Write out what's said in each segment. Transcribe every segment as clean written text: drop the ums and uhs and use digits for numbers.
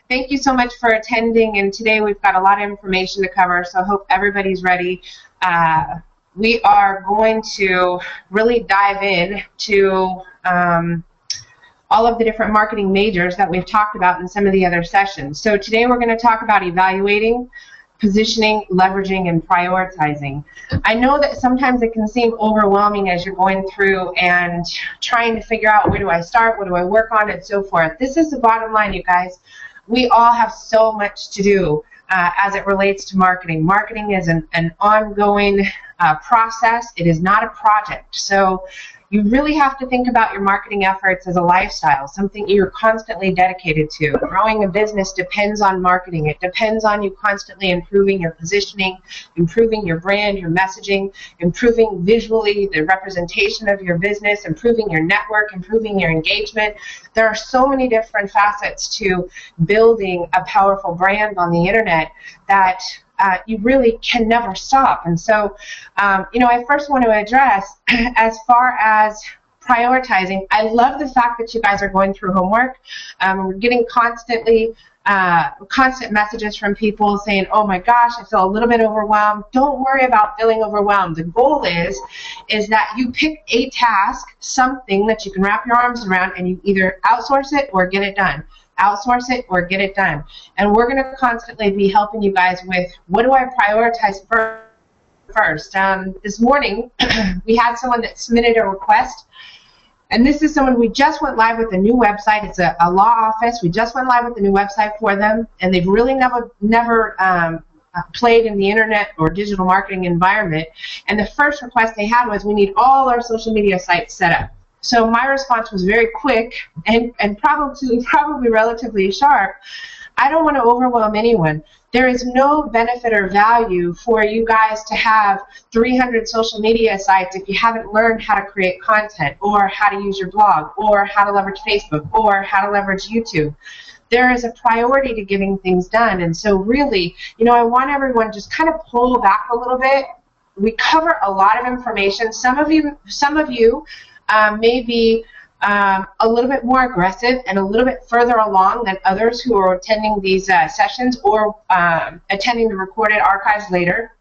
Thank you so much for attending, and today we've got a lot of information to cover, so I hope everybody's ready. We are going to really dive in to all of the different marketing majors that we've talked about in some of the other sessions. So today we're going to talk about evaluating, positioning, leveraging, and prioritizing. I know that sometimes it can seem overwhelming as you're going through and trying to figure out where do I start, what do I work on, and so forth. This is the bottom line, you guys. We all have so much to do as it relates to marketing. Marketing is an ongoing process. It is not a project. So you really have to think about your marketing efforts as a lifestyle, something you're constantly dedicated to. Growing a business depends on marketing. It depends on you constantly improving your positioning, improving your brand, your messaging, improving visually the representation of your business, improving your network, improving your engagement. There are so many different facets to building a powerful brand on the internet that you really can never stop. And so, I first want to address, as far as prioritizing, I love the fact that you guys are going through homework. We're getting constant messages from people saying, oh my gosh, I feel a little bit overwhelmed. Don't worry about feeling overwhelmed. The goal is that you pick a task, something that you can wrap your arms around, and you either outsource it or get it done. Outsource it or get it done. And we're going to constantly be helping you guys with, what do I prioritize first? This morning, we had someone that submitted a request, and this is someone, we just went live with a new website. It's a law office. We just went live with a new website for them, and they've really never played in the internet or digital marketing environment. And the first request they had was, we need all our social media sites set up. So my response was very quick and probably relatively sharp. I don't want to overwhelm anyone. There is no benefit or value for you guys to have 300 social media sites if you haven't learned how to create content, or how to use your blog, or how to leverage Facebook, or how to leverage YouTube. There is a priority to getting things done. And so really, I want everyone to just kind of pull back a little bit. We cover a lot of information. Some of you may be a little bit more aggressive and a little bit further along than others who are attending these sessions or attending the recorded archives later.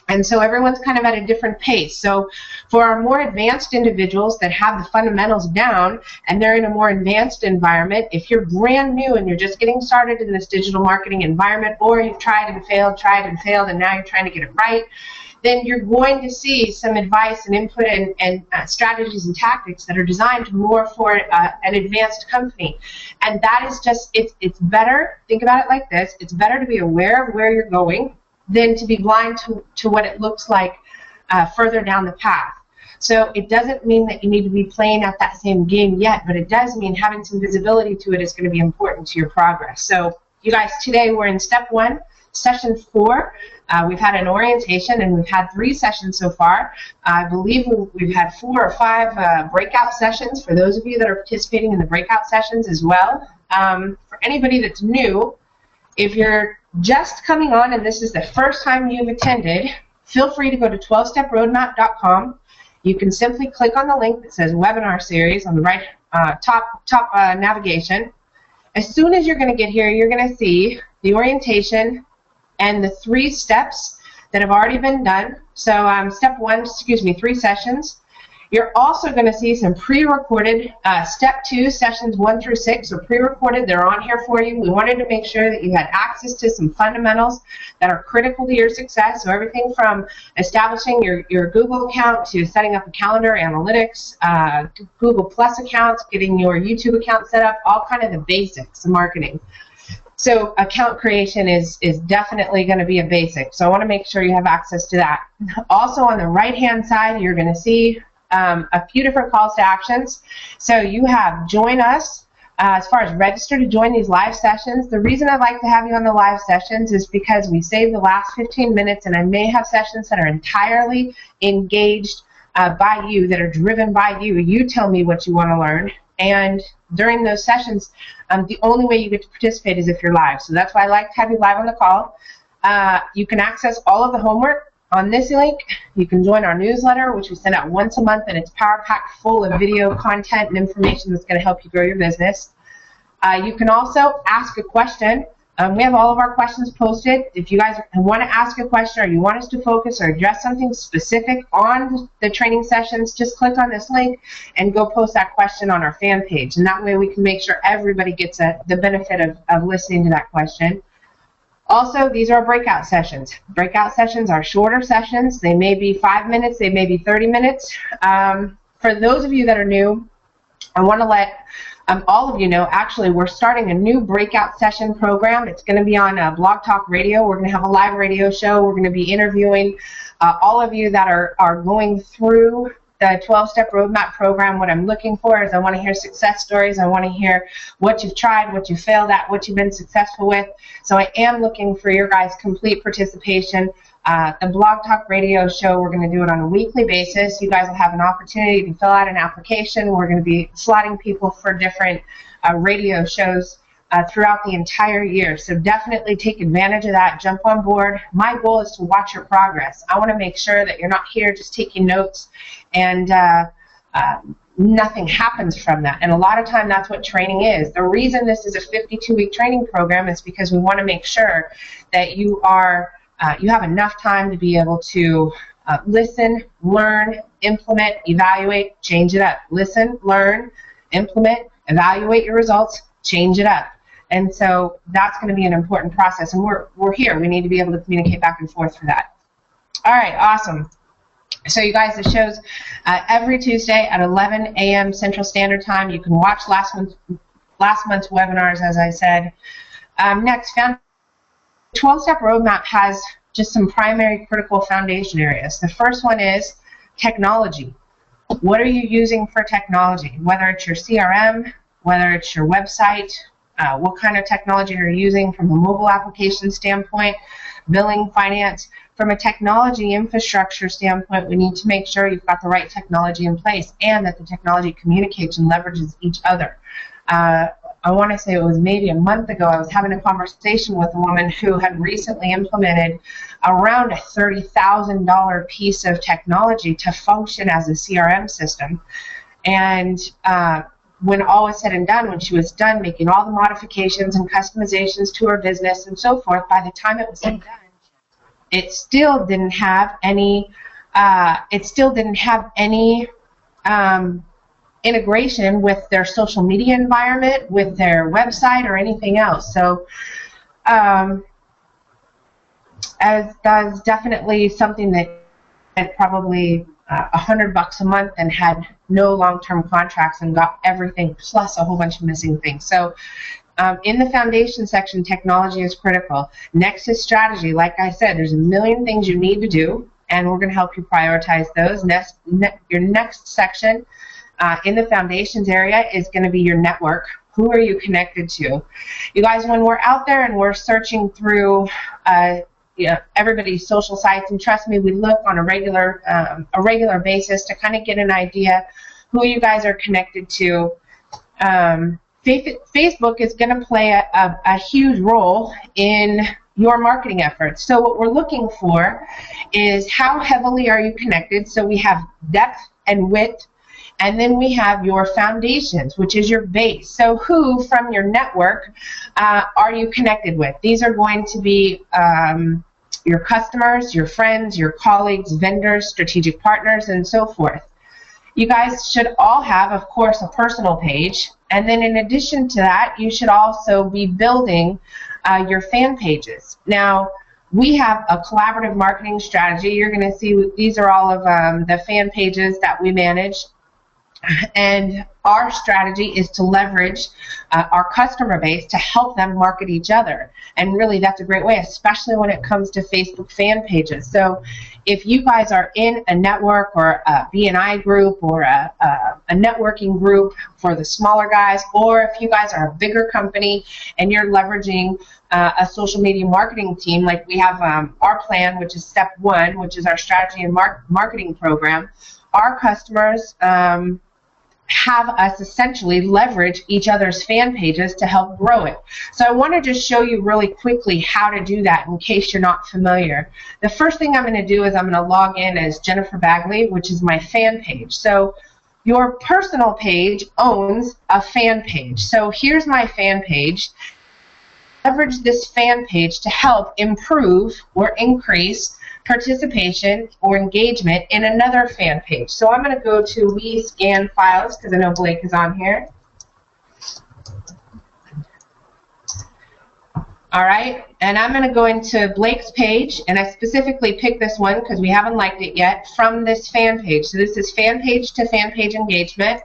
And so everyone's kind of at a different pace. So for our more advanced individuals that have the fundamentals down and they're in a more advanced environment, if you're brand new and you're just getting started in this digital marketing environment, or you've tried and failed, and now you're trying to get it right, then you're going to see some advice and input and strategies and tactics that are designed more for an advanced company. And that is just, it's better, think about it like this, it's better to be aware of where you're going than to be blind to what it looks like further down the path. So it doesn't mean that you need to be playing at that same game yet, but it does mean having some visibility to it is going to be important to your progress. So you guys, today we're in step 1. Session 4, we've had an orientation, and we've had 3 sessions so far. I believe we've had 4 or 5 breakout sessions for those of you that are participating in the breakout sessions as well. For anybody that's new, if you're just coming on and this is the first time you've attended, feel free to go to 12steproadmap.com. You can simply click on the link that says Webinar Series on the right top navigation. As soon as you're going to get here, you're going to see the orientation and the 3 steps that have already been done. So step 1, 3 sessions. You're also going to see some pre-recorded step 2, sessions 1 through 6 are pre-recorded. They're on here for you. We wanted to make sure that you had access to some fundamentals that are critical to your success. So everything from establishing your Google account to setting up a calendar, analytics, Google Plus accounts, getting your YouTube account set up, all kind of the basics of marketing. So account creation is definitely going to be a basic. So I want to make sure you have access to that. Also on the right-hand side, you're going to see a few different calls to actions. So you have join us as far as register to join these live sessions. The reason I'd like to have you on the live sessions is because we save the last 15 minutes, and I may have sessions that are entirely engaged by you, that are driven by you. You tell me what you want to learn. And during those sessions, the only way you get to participate is if you're live. So that's why I like to have you live on the call. You can access all of the homework on this link. You can join our newsletter, which we send out once a month, and it's power-packed full of video content and information that's going to help you grow your business. You can also ask a question. We have all of our questions posted. If you guys want to ask a question or you want us to focus or address something specific on the training sessions, just click on this link and go post that question on our fan page. And that way we can make sure everybody gets the benefit of listening to that question. Also, these are breakout sessions. Breakout sessions are shorter sessions. They may be 5 minutes. They may be 30 minutes. For those of you that are new, I want to let all of you know, actually, we're starting a new breakout session program. It's going to be on Blog Talk Radio. We're going to have a live radio show. We're going to be interviewing all of you that are going through the 12-step roadmap program. What I'm looking for is I want to hear success stories. I want to hear what you've tried, what you failed at, what you've been successful with. So I am looking for your guys' complete participation. The Blog Talk Radio show, we're going to do it on a weekly basis. You guys will have an opportunity to fill out an application. We're going to be slotting people for different radio shows throughout the entire year. So definitely take advantage of that. Jump on board. My goal is to watch your progress. I want to make sure that you're not here just taking notes and nothing happens from that. And a lot of time that's what training is. The reason this is a 52-week training program is because we want to make sure that you have enough time to be able to listen, learn, implement, evaluate, change it up. Listen, learn, implement, evaluate your results, change it up. And so that's going to be an important process. And we're here. We need to be able to communicate back and forth for that. All right, awesome. So you guys, the show's every Tuesday at 11 a.m. Central Standard Time. You can watch last month's webinars, as I said. Next, 12-step roadmap has just some primary critical foundation areas. The first one is technology. What are you using for technology? Whether it's your CRM, whether it's your website, what kind of technology are you using from a mobile application standpoint, billing, finance. From a technology infrastructure standpoint, we need to make sure you've got the right technology in place and that the technology communicates and leverages each other. I want to say it was maybe a month ago, I was having a conversation with a woman who had recently implemented around a $30,000 piece of technology to function as a CRM system. And when all was said and done, when she was done making all the modifications and customizations to her business and so forth, by the time it was said and done, it still didn't have any integration with their social media environment, with their website, or anything else. So as that's definitely something that had probably $100 a month and had no long-term contracts and got everything plus a whole bunch of missing things. So in the foundation section, technology is critical. Next is strategy. Like I said, there's a million things you need to do, and we're going to help you prioritize those. Your next section in the foundations area is going to be your network. Who are you connected to? You guys, when we're out there and we're searching through everybody's social sites, and trust me, we look on a regular basis to kind of get an idea who you guys are connected to. Facebook is going to play a huge role in your marketing efforts. So what we're looking for is how heavily are you connected. So we have depth and width, and then we have your foundations, which is your base. So who from your network are you connected with? These are going to be your customers, your friends, your colleagues, vendors, strategic partners, and so forth. You guys should all have, of course, a personal page. And then in addition to that, you should also be building your fan pages. Now, we have a collaborative marketing strategy. You're going to see these are all of the fan pages that we manage. And our strategy is to leverage our customer base to help them market each other. And really, that's a great way, especially when it comes to Facebook fan pages. So if you guys are in a network or a BNI group or a networking group for the smaller guys, or if you guys are a bigger company and you're leveraging a social media marketing team, like we have our plan, which is step 1, which is our strategy and marketing program, our customers have us essentially leverage each other's fan pages to help grow it. So I want to just show you really quickly how to do that in case you're not familiar. The first thing I'm going to do is I'm going to log in as Jennifer Bagley, which is my fan page. So your personal page owns a fan page. So here's my fan page. Leverage this fan page to help improve or increase participation or engagement in another fan page. So I'm going to go to We Scan Files because I know Blake is on here. All right, and I'm going to go into Blake's page, and I specifically picked this one because we haven't liked it yet, from this fan page. So this is fan page to fan page engagement.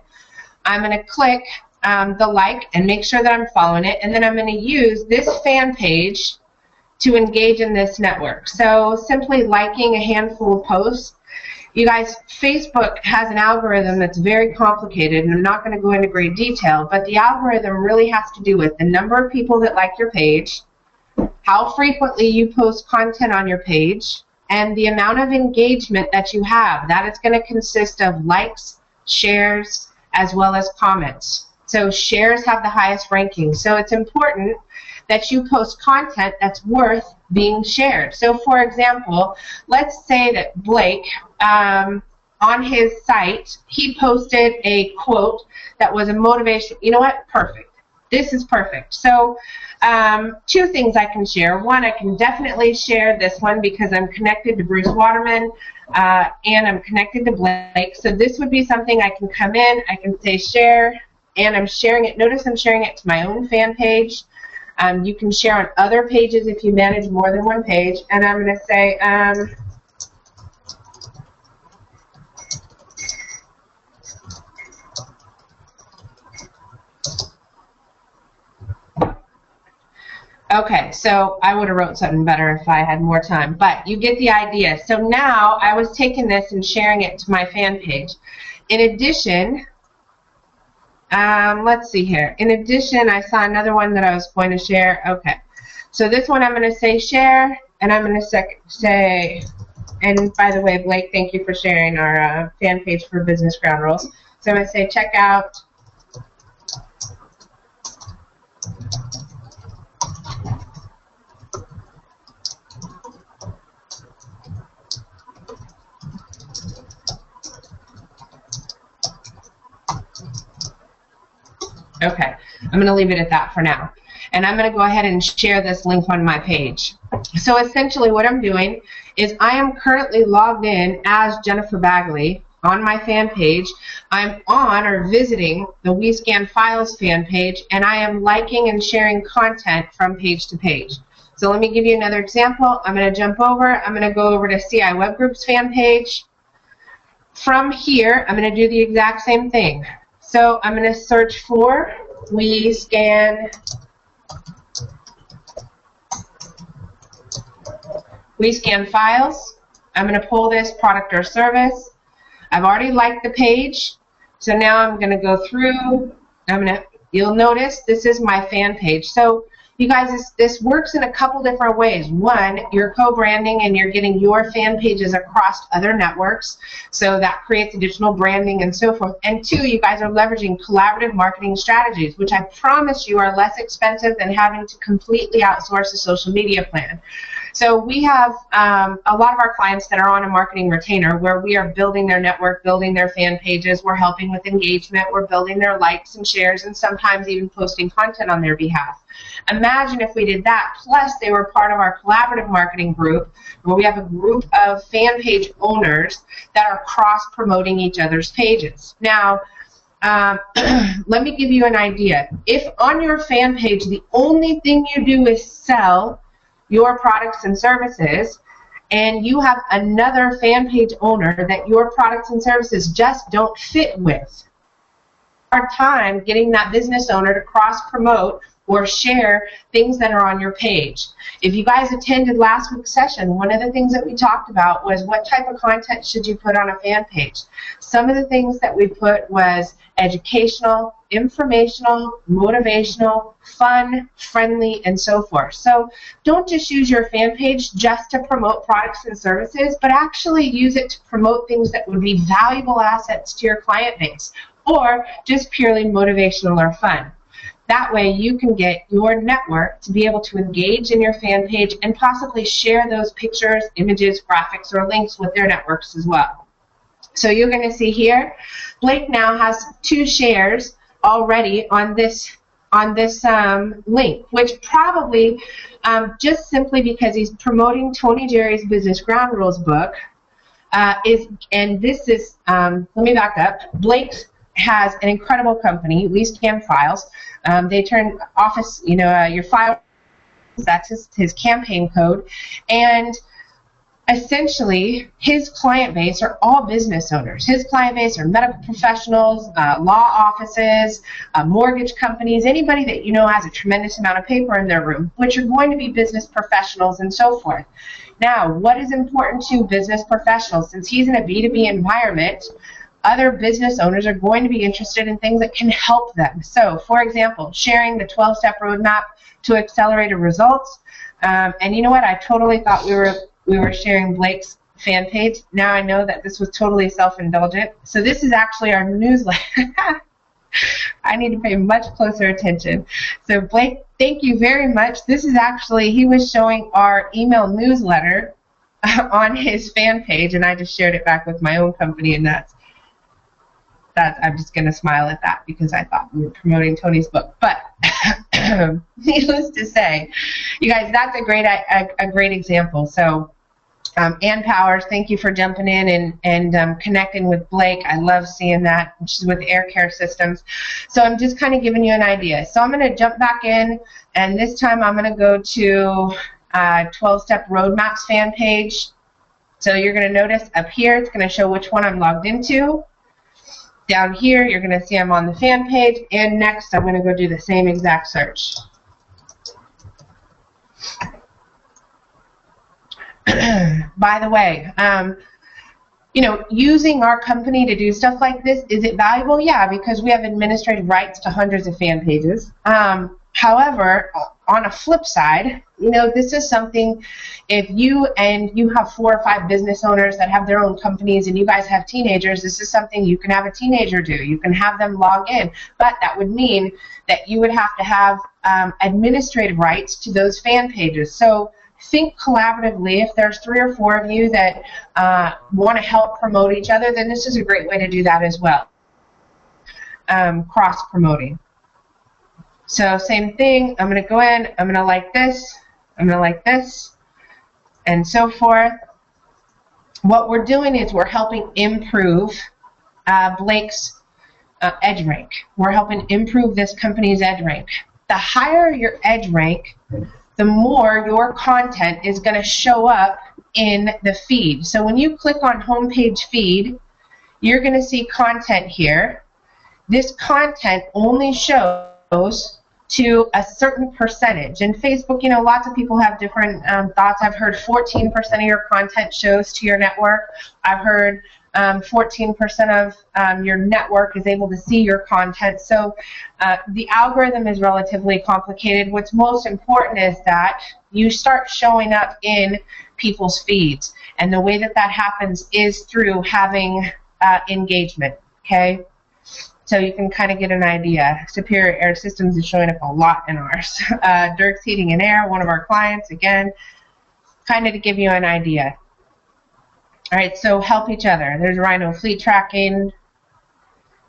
I'm going to click the like and make sure that I'm following it, and then I'm going to use this fan page to engage in this network. So simply liking a handful of posts. You guys, Facebook has an algorithm that's very complicated, and I'm not going to go into great detail, but the algorithm really has to do with the number of people that like your page, how frequently you post content on your page, and the amount of engagement that you have. That is going to consist of likes, shares, as well as comments. So shares have the highest ranking. So it's important that you post content that's worth being shared. So for example, let's say that Blake, on his site, he posted a quote that was a motivation. You know what? Perfect. This is perfect. So two things I can share. One, I can definitely share this one because I'm connected to Bruce Waterman and I'm connected to Blake. So this would be something I can come in, I can say share, and I'm sharing it. Notice I'm sharing it to my own fan page. You can share on other pages if you manage more than one page. And I'm going to say, okay, so I would have wrote something better if I had more time, but you get the idea. So now I was taking this and sharing it to my fan page. In addition, let's see here. In addition, I saw another one that I was going to share. Okay, so this one I'm going to say share, and I'm going to say, and by the way, Blake, thank you for sharing our fan page for Business Ground Rules. So I'm going to say check out Okay, I'm going to leave it at that for now. And I'm going to go ahead and share this link on my page. So essentially what I'm doing is I am currently logged in as Jennifer Bagley on my fan page. I'm on or visiting the We Scan Files fan page, and I am liking and sharing content from page to page. So let me give you another example. I'm going to jump over. I'm going to go over to CI Web Groups fan page. From here, I'm going to do the exact same thing. So I'm going to search for We Scan Files. I'm going to pull this product or service. I've already liked the page, so now I'm going to go through. You'll notice this is my fan page. So you guys, this works in a couple different ways. One, you're co-branding and you're getting your fan pages across other networks, so that creates additional branding and so forth. And two, you guys are leveraging collaborative marketing strategies, which I promise you are less expensive than having to completely outsource a social media plan. So we have a lot of our clients that are on a marketing retainer where we are building their network, building their fan pages, we're helping with engagement, we're building their likes and shares, and sometimes even posting content on their behalf. Imagine if we did that, plus they were part of our collaborative marketing group, where we have a group of fan page owners that are cross-promoting each other's pages. Now, let me give you an idea. If on your fan page the only thing you do is sell your products and services, and you have another fan page owner that your products and services just don't fit with, hard time getting that business owner to cross-promote or share things that are on your page. If you guys attended last week's session, one of the things that we talked about was what type of content should you put on a fan page. Some of the things that we put was educational, informational, motivational, fun, friendly, and so forth. So don't just use your fan page just to promote products and services, but actually use it to promote things that would be valuable assets to your client base, or just purely motivational or fun. That way you can get your network to be able to engage in your fan page and possibly share those pictures, images, graphics, or links with their networks as well. So you're going to see here, Blake now has 2 shares already on this link, which probably just simply because he's promoting Tony Jerry's Business Ground Rules book and this is, let me back up. Blake has an incredible company, LeastCam Files. They turn Office, your file, that's his campaign code, and essentially, his client base are all business owners. His client base are medical professionals, law offices, mortgage companies, anybody that has a tremendous amount of paper in their room, which are going to be business professionals and so forth. Now, what is important to business professionals? Since he's in a B2B environment, other business owners are going to be interested in things that can help them. So, for example, sharing the 12-step roadmap to accelerate results. And you know what? I totally thought we were sharing Blake's fan page. Now I know that this was totally self-indulgent. So this is actually our newsletter. I need to pay much closer attention. So Blake, thank you very much. This is actually, he was showing our email newsletter on his fan page, and I just shared it back with my own company, and that's I'm just going to smile at that because I thought we were promoting Tony's book. But needless to say, you guys, that's a great example. So Ann Powers, thank you for jumping in and connecting with Blake. I love seeing that. She's with Air Care Systems. So I'm just kind of giving you an idea. So I'm going to jump back in, and this time I'm going to go to 12-Step Roadmaps fan page. So you're going to notice up here, it's going to show which one I'm logged into. Down here, you're going to see I'm on the fan page, and next I'm going to go do the same exact search. By the way, using our company to do stuff like this, is it valuable? Yeah, because we have administrative rights to hundreds of fan pages. However, on a flip side, this is something, if you have 4 or 5 business owners that have their own companies and you guys have teenagers, this is something you can have a teenager do. You can have them log in, but that would mean that you would have to have administrative rights to those fan pages. So think collaboratively. If there's 3 or 4 of you that want to help promote each other, then this is a great way to do that as well. Cross-promoting. So same thing, I'm going to go in, I'm going to like this, I'm going to like this, and so forth. What we're doing is we're helping improve Blake's edge rank. We're helping improve this company's edge rank. The higher your edge rank, the more your content is going to show up in the feed. So when you click on homepage feed, you're going to see content here. This content only shows to a certain percentage. In Facebook, lots of people have different thoughts. I've heard 14% of your content shows to your network. I've heard 14% of your network is able to see your content. So the algorithm is relatively complicated. What's most important is that you start showing up in people's feeds. And the way that that happens is through having engagement, okay? So you can kind of get an idea. Superior Air Systems is showing up a lot in ours. Dirk's Heating and Air, one of our clients, again, kind of to give you an idea. All right, so help each other. There's Rhino Fleet Tracking,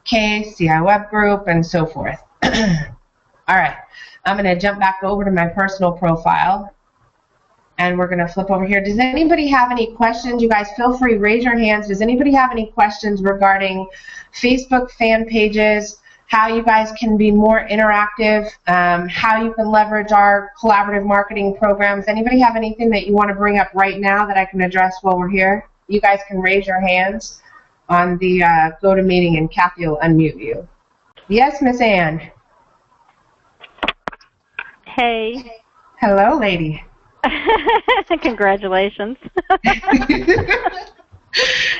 Case, CI Web Group, and so forth. All right, I'm going to jump back over to my personal profile, and we're going to flip over here. Does anybody have any questions? You guys feel free, raise your hands. Does anybody have any questions regarding Facebook fan pages, how you guys can be more interactive, how you can leverage our collaborative marketing programs? Anybody have anything that you want to bring up right now that I can address while we're here? You guys can raise your hands on the GoToMeeting, and Kathy will unmute you. Yes, Miss Ann. Hey. Hello, lady. Congratulations.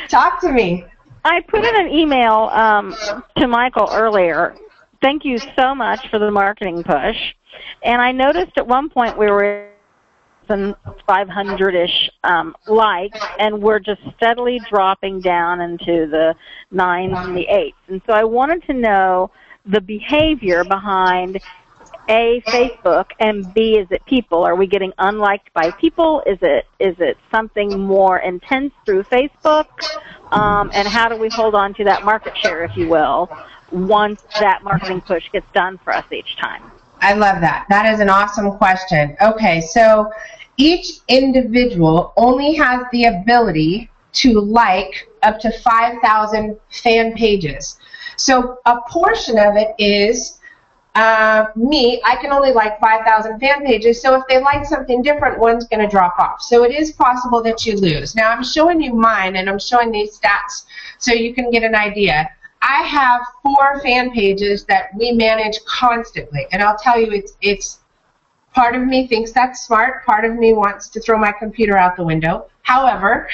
Talk to me. I put in an email to Michael earlier. Thank you so much for the marketing push. And I noticed at one point we were in 500-ish likes, and we're just steadily dropping down into the 9s and the 8s. And so I wanted to know the behavior behind A, Facebook, and B, is it people? Are we getting unliked by people? Is it something more intense through Facebook? And how do we hold on to that market share, if you will, once that marketing push gets done for us each time? I love that. That is an awesome question. Okay, so each individual only has the ability to like up to 5,000 fan pages. So a portion of it is me. I can only like 5,000 fan pages, so if they like something different, one's going to drop off. So it is possible that you lose. Now I'm showing you mine, and I'm showing these stats so you can get an idea. I have 4 fan pages that we manage constantly, and I'll tell you, it's part of me thinks that's smart, part of me wants to throw my computer out the window. However,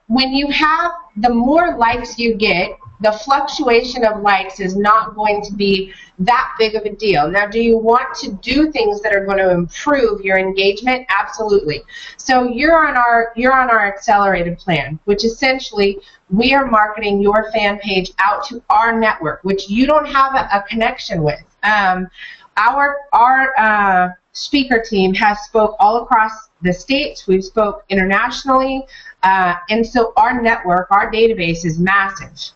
when you have, the more likes you get, the fluctuation of likes is not going to be that big of a deal. Now, do you want to do things that are going to improve your engagement? Absolutely. So you're on our accelerated plan, which essentially we are marketing your fan page out to our network, which you don't have a connection with. Our speaker team has spoke all across the states. We've spoke internationally, and so our network, our database is massive.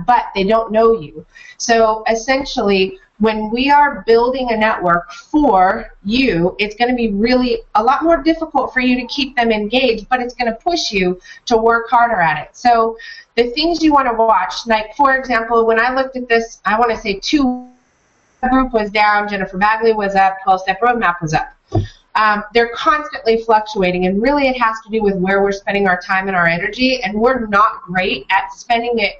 But they don't know you. So essentially, when we are building a network for you, it's going to be really a lot more difficult for you to keep them engaged, but it's going to push you to work harder at it. So the things you want to watch, like for example, when I looked at this, I want to say 2 group was down, Jennifer Bagley was up, 12-step roadmap was up. They're constantly fluctuating, and really it has to do with where we're spending our time and our energy, and we're not great at spending it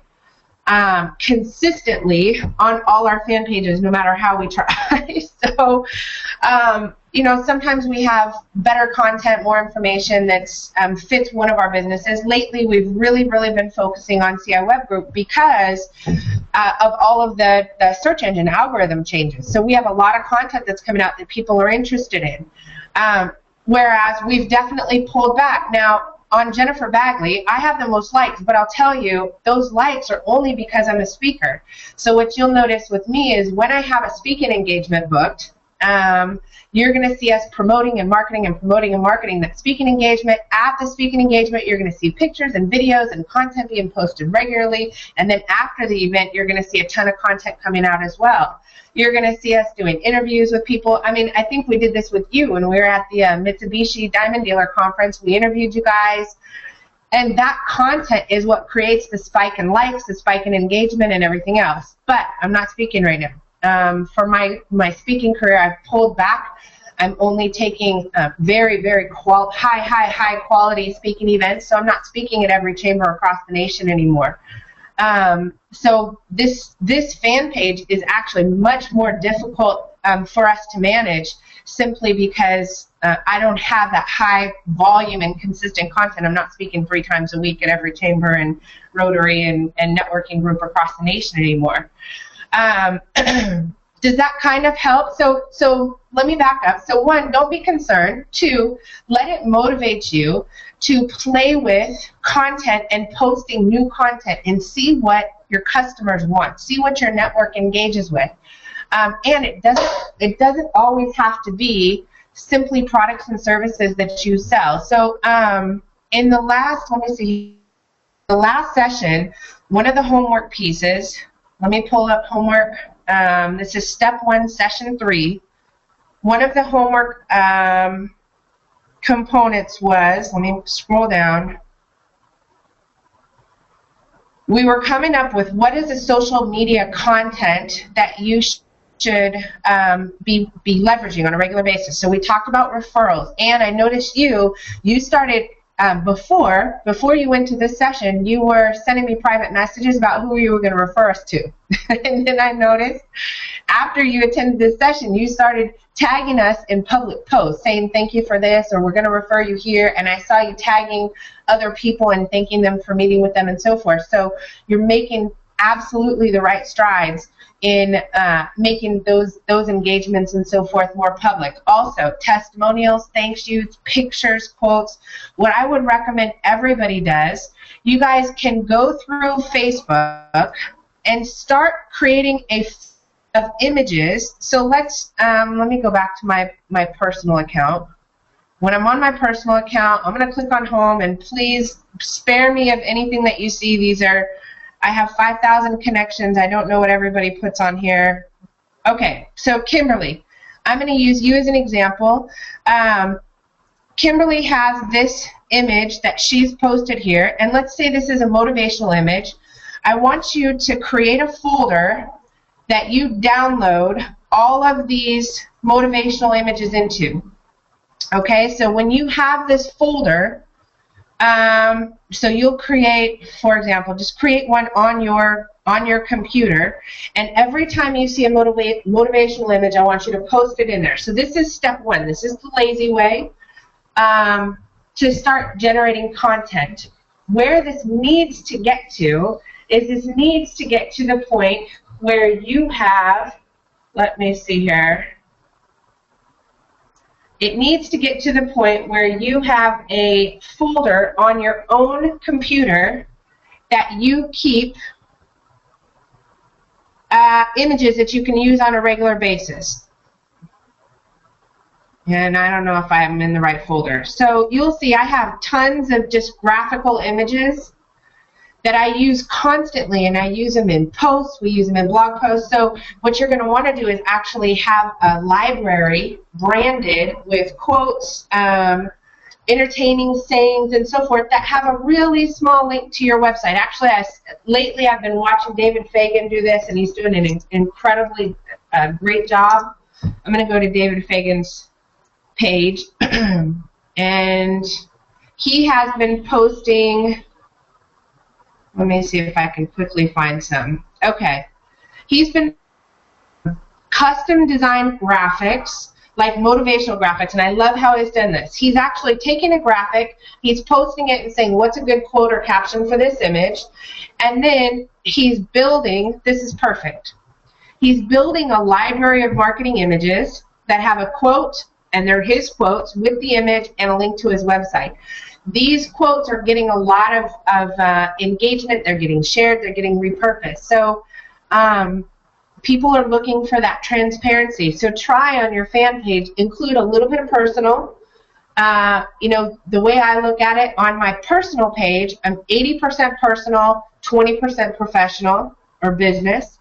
consistently on all our fan pages, no matter how we try. So, you know, sometimes we have better content, more information that fits one of our businesses. Lately, we've really been focusing on CI Web Group because of all of the search engine algorithm changes. So we have a lot of content that's coming out that people are interested in, whereas we've definitely pulled back. Now, on Jennifer Bagley, I have the most likes, but I'll tell you, those likes are only because I'm a speaker. So what you'll notice with me is when I have a speaking engagement booked, you're going to see us promoting and marketing that speaking engagement. At the speaking engagement, you're going to see pictures and videos and content being posted regularly. And then after the event, you're going to see a ton of content coming out as well. You're going to see us doing interviews with people. I mean, I think we did this with you when we were at the Mitsubishi Diamond Dealer Conference. We interviewed you guys. And that content is what creates the spike in likes, the spike in engagement, and everything else. But I'm not speaking right now. For my speaking career, I've pulled back. I'm only taking very high quality speaking events. So I'm not speaking at every chamber across the nation anymore. So this fan page is actually much more difficult for us to manage, simply because I don't have that high volume and consistent content. I'm not speaking 3 times a week at every chamber and Rotary and networking group across the nation anymore. Does that kind of help? So let me back up. So 1, don't be concerned. 2, let it motivate you to play with content and posting new content and see what your customers want. See what your network engages with. And it doesn't always have to be simply products and services that you sell. So in the last, the last session, one of the homework pieces, let me pull up homework. This is step 1, session 3. One of the homework components was, let me scroll down. We were coming up with what is the social media content that you should be leveraging on a regular basis. So we talked about referrals, and I noticed you started before you went to this session, you were sending me private messages about who you were going to refer us to. And then I noticed after you attended this session, you started tagging us in public posts saying thank you for this, or we're going to refer you here, and I saw you tagging other people and thanking them for meeting with them and so forth. So you're making absolutely the right strides in making those engagements and so forth more public. Also, testimonials, thank yous, pictures, quotes. What I would recommend everybody does, you guys can go through Facebook and start creating a of images. So let's, let me go back to my personal account. When I'm on my personal account, I'm going to click on home, and please spare me of anything that you see. These are, I have 5,000 connections. I don't know what everybody puts on here. Okay, so Kimberly, I'm going to use you as an example. Kimberly has this image that she's posted here, and let's say this is a motivational image. I want you to create a folder that you download all of these motivational images into. Okay, so when you have this folder, so you'll create, for example, just create one on your computer, and every time you see a motivational image, I want you to post it in there. So this is step one. This is the lazy way to start generating content. Where this needs to get to is this needs to get to the point where you have, let me see here, it needs to get to the point where you have a folder on your own computer that you keep images that you can use on a regular basis. And I don't know if I'm in the right folder. So you'll see I have tons of just graphical images that I use constantly, and I use them in posts, we use them in blog posts. So what you're going to want to do is actually have a library branded with quotes, entertaining sayings, and so forth that have a really small link to your website. Actually, lately I've been watching David Fagin do this, and he's doing an incredibly great job. I'm going to go to David Fagin's page, and he has been posting. Let me see if I can quickly find some. Okay. He's been custom designed graphics, like motivational graphics, and I love how he's done this. He's actually taking a graphic, he's posting it and saying, what's a good quote or caption for this image? And then he's building, this is perfect, he's building a library of marketing images that have a quote, and they're his quotes with the image and a link to his website. These quotes are getting a lot of engagement. They're getting shared. They're getting repurposed. So people are looking for that transparency. So try on your fan page, include a little bit of personal. You know, the way I look at it, on my personal page, I'm 80% personal, 20% professional or business.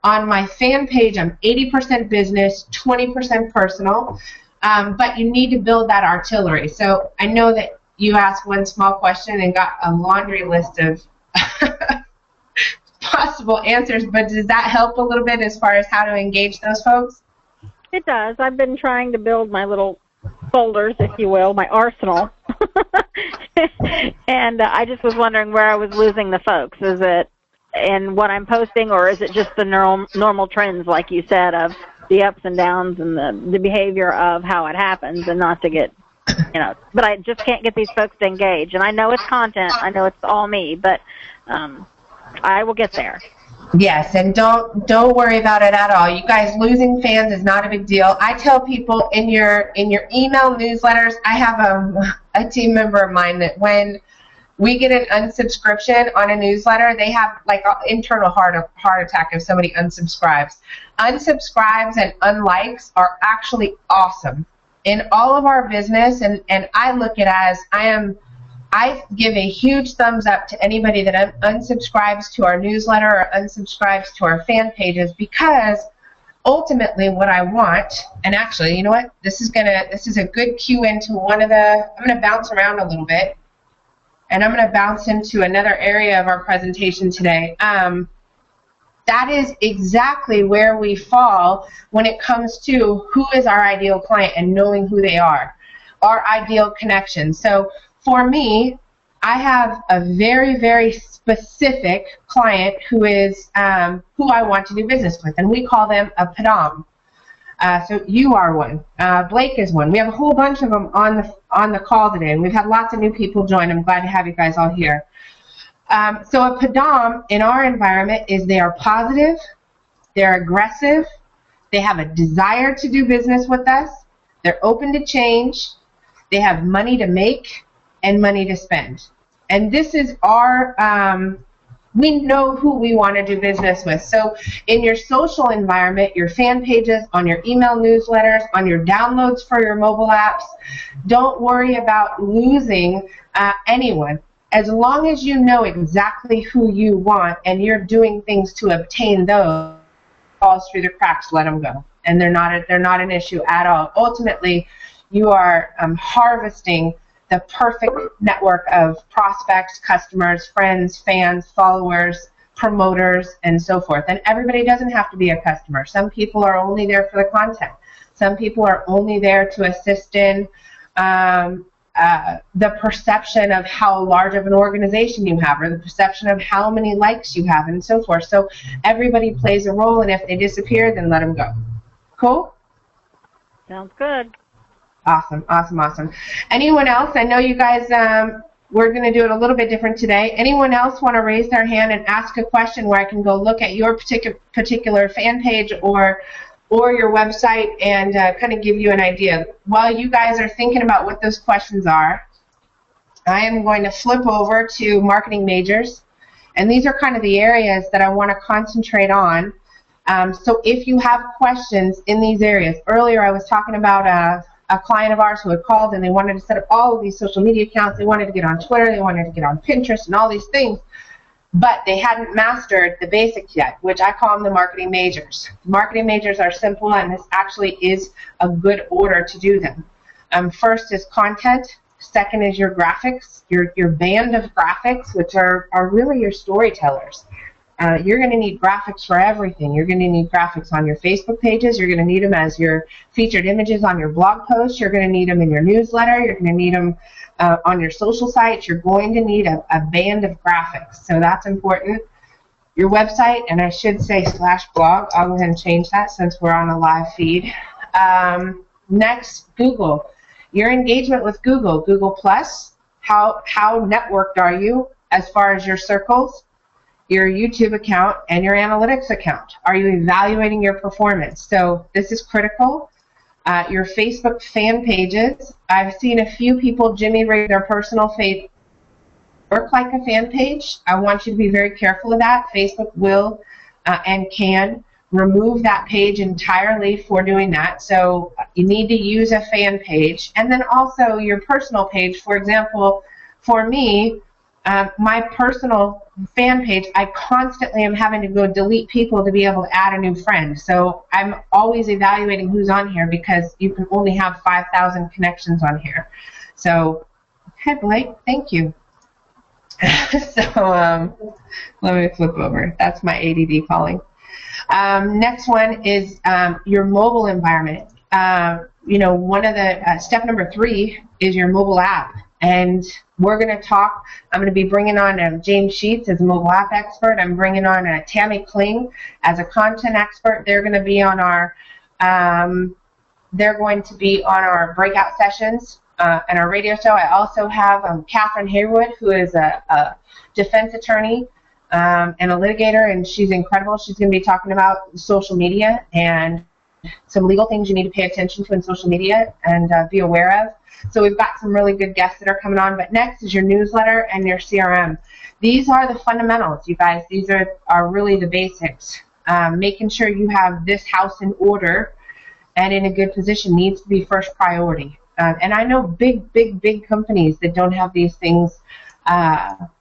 On my fan page, I'm 80% business, 20% personal. But you need to build that artillery. So I know that you asked one small question and got a laundry list of possible answers, but does that help a little bit as far as how to engage those folks? It does. I've been trying to build my little folders, if you will, my arsenal. And I just was wondering where I was losing the folks. Is it in what I'm posting, or is it just the normal trends, like you said, of the ups and downs and the behavior of how it happens, and not to get, you know, but I just can't get these folks to engage. And I know it's content, I know it's all me, but I will get there. Yes, and don't worry about it at all. You guys, losing fans is not a big deal. I tell people in your email newsletters, I have a team member of mine that when we get an unsubscription on a newsletter, they have like an internal heart attack if somebody unsubscribes. Unsubscribes and unlikes are actually awesome in all of our business, and I look at it as I give a huge thumbs up to anybody that unsubscribes to our newsletter or unsubscribes to our fan pages, because ultimately what I want, and actually, you know what, this is a good cue into one of the, I'm going to bounce around a little bit, and I'm going to bounce into another area of our presentation today. That is exactly where we fall when it comes to who is our ideal client and knowing who they are, our ideal connection. So for me, I have a very, very specific client who is who I want to do business with, and we call them a Padam. So you are one. Blake is one. We have a whole bunch of them on the call today, and we've had lots of new people join. I'm glad to have you guys all here. So a Padam in our environment is they are positive, they're aggressive, they have a desire to do business with us, they're open to change, they have money to make and money to spend. And this is our we know who we want to do business with. So in your social environment, your fan pages, on your email newsletters, on your downloads for your mobile apps, don't worry about losing anyone. As long as you know exactly who you want and you're doing things to obtain those, falls through the cracks, let them go. And they're not an issue at all. Ultimately, you are harvesting the perfect network of prospects, customers, friends, fans, followers, promoters, and so forth. And everybody doesn't have to be a customer. Some people are only there for the content. Some people are only there to assist in the perception of how large of an organization you have, or the perception of how many likes you have, and so forth. So everybody plays a role, and if they disappear, then let them go. Cool? Sounds good. Awesome, awesome, awesome. Anyone else? I know you guys, we're going to do it a little bit different today. Anyone else want to raise their hand and ask a question where I can go look at your particular fan page or your website and kind of give you an idea? While you guys are thinking about what those questions are, I am going to flip over to marketing majors, and these are kind of the areas that I want to concentrate on. So if you have questions in these areas, earlier I was talking about a client of ours who had called and they wanted to set up all of these social media accounts. They wanted to get on Twitter, they wanted to get on Pinterest and all these things, but they hadn't mastered the basics yet, which I call them the marketing majors. Marketing majors are simple, and this actually is a good order to do them. First is content. Second is your graphics, your band of graphics, which are really your storytellers. You're going to need graphics for everything. You're going to need graphics on your Facebook pages. You're going to need them as your featured images on your blog posts. You're going to need them in your newsletter. You're going to need them on your social sites. You're going to need a band of graphics. So that's important. Your website, and I should say /blog. I'll go ahead and change that since we're on a live feed. Next, Google. Your engagement with Google. Google+, how networked are you as far as your circles? Your YouTube account and your analytics account. Are you evaluating your performance? So this is critical. Your Facebook fan pages. I've seen a few people Jimmy rate their personal page work like a fan page. I want you to be very careful of that. Facebook will and can remove that page entirely for doing that. So you need to use a fan page. And then also your personal page. For example, for me, my personal fan page, I constantly am having to go delete people to be able to add a new friend. So I'm always evaluating who's on here because you can only have 5,000 connections on here. So, hey Blake, thank you. So let me flip over. That's my ADD calling. Next one is your mobile environment. You know, one of the step number 3 is your mobile app. And we're going to talk, I'm going to be bringing on James Sheets as a mobile app expert. I'm bringing on Tammy Kling as a content expert. They're going to be on our breakout sessions and our radio show. I also have Catherine Haywood, who is a defense attorney and a litigator, and she's incredible. She's going to be talking about social media and some legal things you need to pay attention to in social media and be aware of. So we've got some really good guests that are coming on. But next is your newsletter and your CRM. These are the fundamentals, you guys. These are really the basics. Making sure you have this house in order and in a good position needs to be first priority. And I know big companies that don't have these things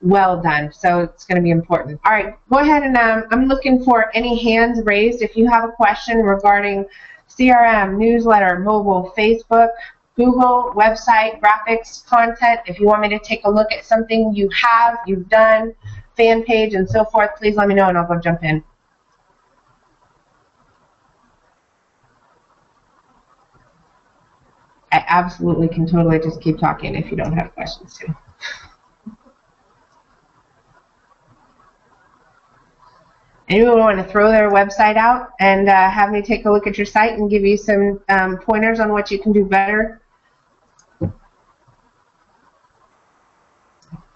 well done. So it's going to be important. All right, go ahead and I'm looking for any hands raised. If you have a question regarding CRM, newsletter, mobile, Facebook, Google, website, graphics, content, if you want me to take a look at something you've done, fan page, and so forth, please let me know and I'll go jump in. I absolutely can totally just keep talking if you don't have questions too. Anyone want to throw their website out and have me take a look at your site and give you some pointers on what you can do better?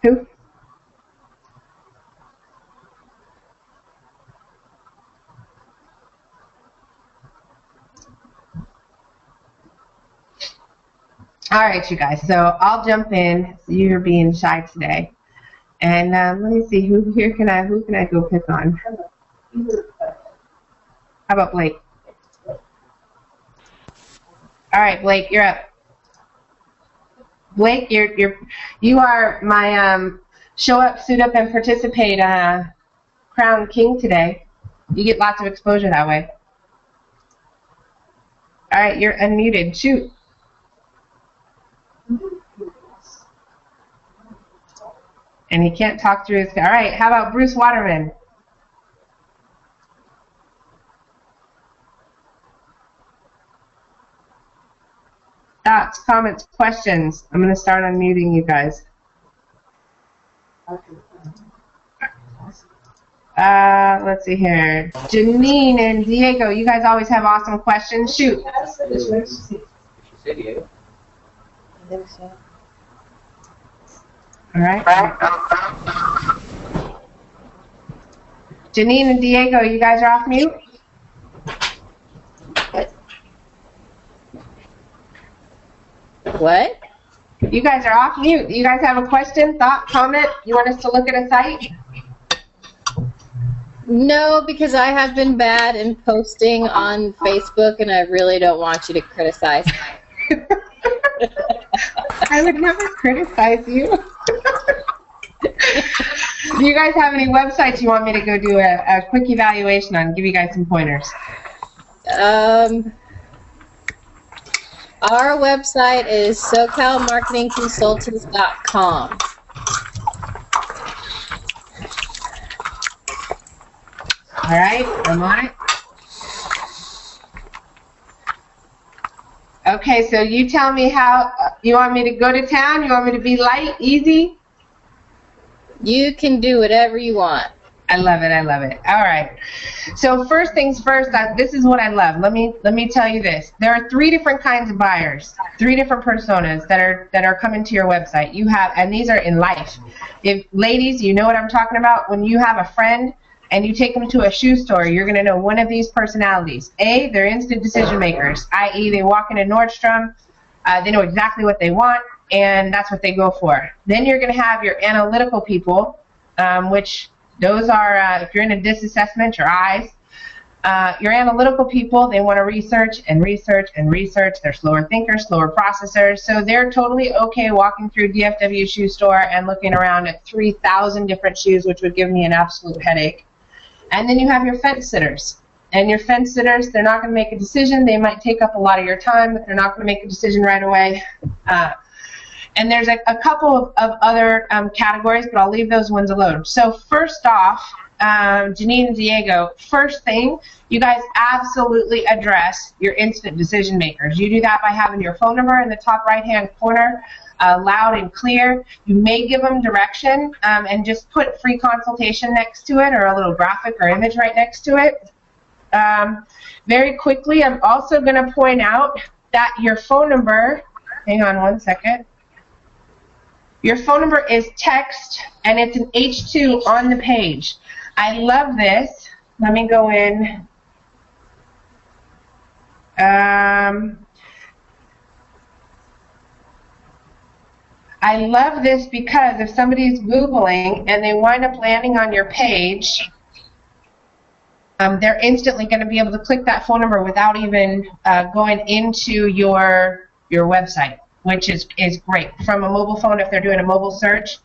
Who? All right, you guys. So I'll jump in. You're being shy today. And let me see, who can I go pick on? How about Blake? All right, Blake, you're up. Blake, you are my show up, suit up, and participate crown king today. You get lots of exposure that way. All right, you're unmuted. Shoot. And he can't talk through his... All right, how about Bruce Waterman? Thoughts, comments, questions. I'm going to start unmuting you guys. Let's see here. Janine and Diego, you guys always have awesome questions. Shoot. All right. Janine and Diego, you guys are off mute? What? You guys are off mute. You guys have a question, thought, comment? You want us to look at a site? No, because I have been bad in posting on Facebook, and I really don't want you to criticize. I would never criticize you. Do you guys have any websites you want me to go do a quick evaluation on? Give you guys some pointers. Our website is SoCalMarketingConsultants.com. All right, I'm on it. Okay, so you tell me how you want me to go to town. You want me to be light, easy? You can do whatever you want. I love it. I love it. All right. So first things first, this is what I love. Let me tell you this. There are 3 different kinds of buyers, 3 different personas that are coming to your website. You have, and these are in life. If ladies, you know what I'm talking about. When you have a friend and you take them to a shoe store, you're going to know one of these personalities. A, they're instant decision makers, i.e. they walk into Nordstrom, they know exactly what they want, and that's what they go for. Then you're going to have your analytical people, which those are, if you're in a disassessment, your eyes. Your analytical people, they want to research and research and research. They're slower thinkers, slower processors, so they're totally okay walking through DFW shoe store and looking around at 3,000 different shoes, which would give me an absolute headache. And then you have your fence sitters. And your fence sitters, they're not going to make a decision. They might take up a lot of your time, but they're not going to make a decision right away. And there's a couple of other categories, but I'll leave those ones alone. So first off, Janine and Diego, first thing, you guys absolutely address your instant decision makers. You do that by having your phone number in the top right-hand corner, loud and clear. You may give them direction and just put free consultation next to it, or a little graphic or image right next to it. Very quickly, I'm also going to point out that your phone number, hang on one second, your phone number is text, and it's an H2 on the page. I love this. Let me go in. I love this because if somebody's Googling and they wind up landing on your page, they're instantly going to be able to click that phone number without even going into your website, which is great. From a mobile phone, if they're doing a mobile search,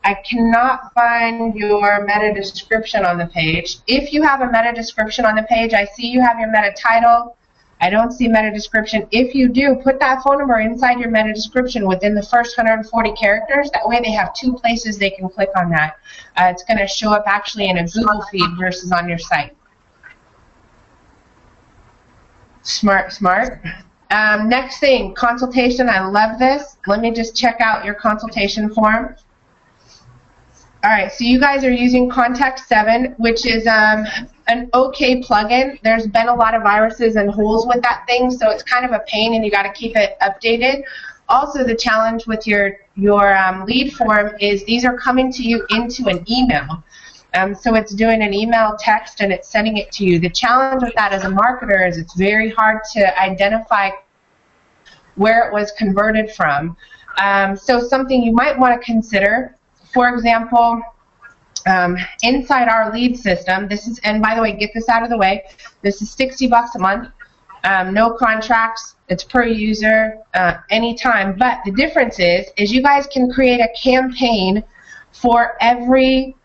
I cannot find your meta description on the page. If you have a meta description on the page, I see you have your meta title. I don't see meta description. If you do, put that phone number inside your meta description within the first 140 characters. That way they have 2 places they can click on that. It's going to show up actually in a Google feed versus on your site. Smart, smart. Next thing, consultation. I love this. Let me just check out your consultation form. All right, so you guys are using Contact 7, which is an okay plugin. There's been a lot of viruses and holes with that thing, so it's kind of a pain, and you got to keep it updated. Also, the challenge with your lead form is these are coming to you into an email. So it's doing an email text and it's sending it to you. The challenge with that as a marketer is it's very hard to identify where it was converted from. So something you might want to consider for example, inside our lead system, this is, and by the way, get this out of the way, this is $60 a month, no contracts, it's per user, anytime, but the difference is you guys can create a campaign for every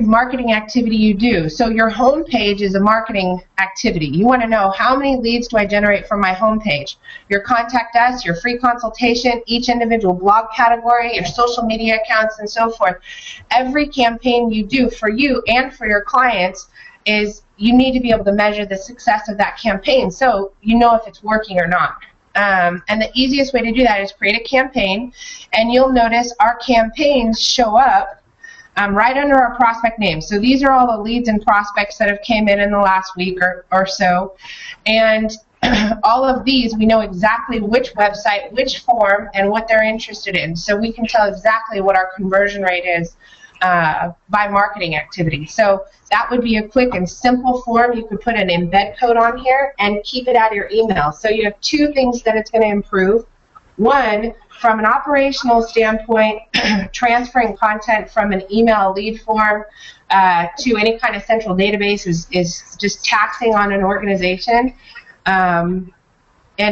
marketing activity you do. So your home page is a marketing activity. You want to know, how many leads do I generate from my home page? Your contact us, your free consultation, each individual blog category, your social media accounts, and so forth. Every campaign you do for you and for your clients is, you need to be able to measure the success of that campaign so you know if it's working or not. And the easiest way to do that is create a campaign, and you'll notice our campaigns show up right under our prospect name. So these are all the leads and prospects that have came in the last week or so. And all of these, we know exactly which website, which form, and what they're interested in. So we can tell exactly what our conversion rate is by marketing activity. So that would be a quick and simple form. You could put an embed code on here and keep it out of your email. So you have two things that it's going to improve. One, from an operational standpoint, transferring content from an email lead form to any kind of central database is just taxing on an organization, and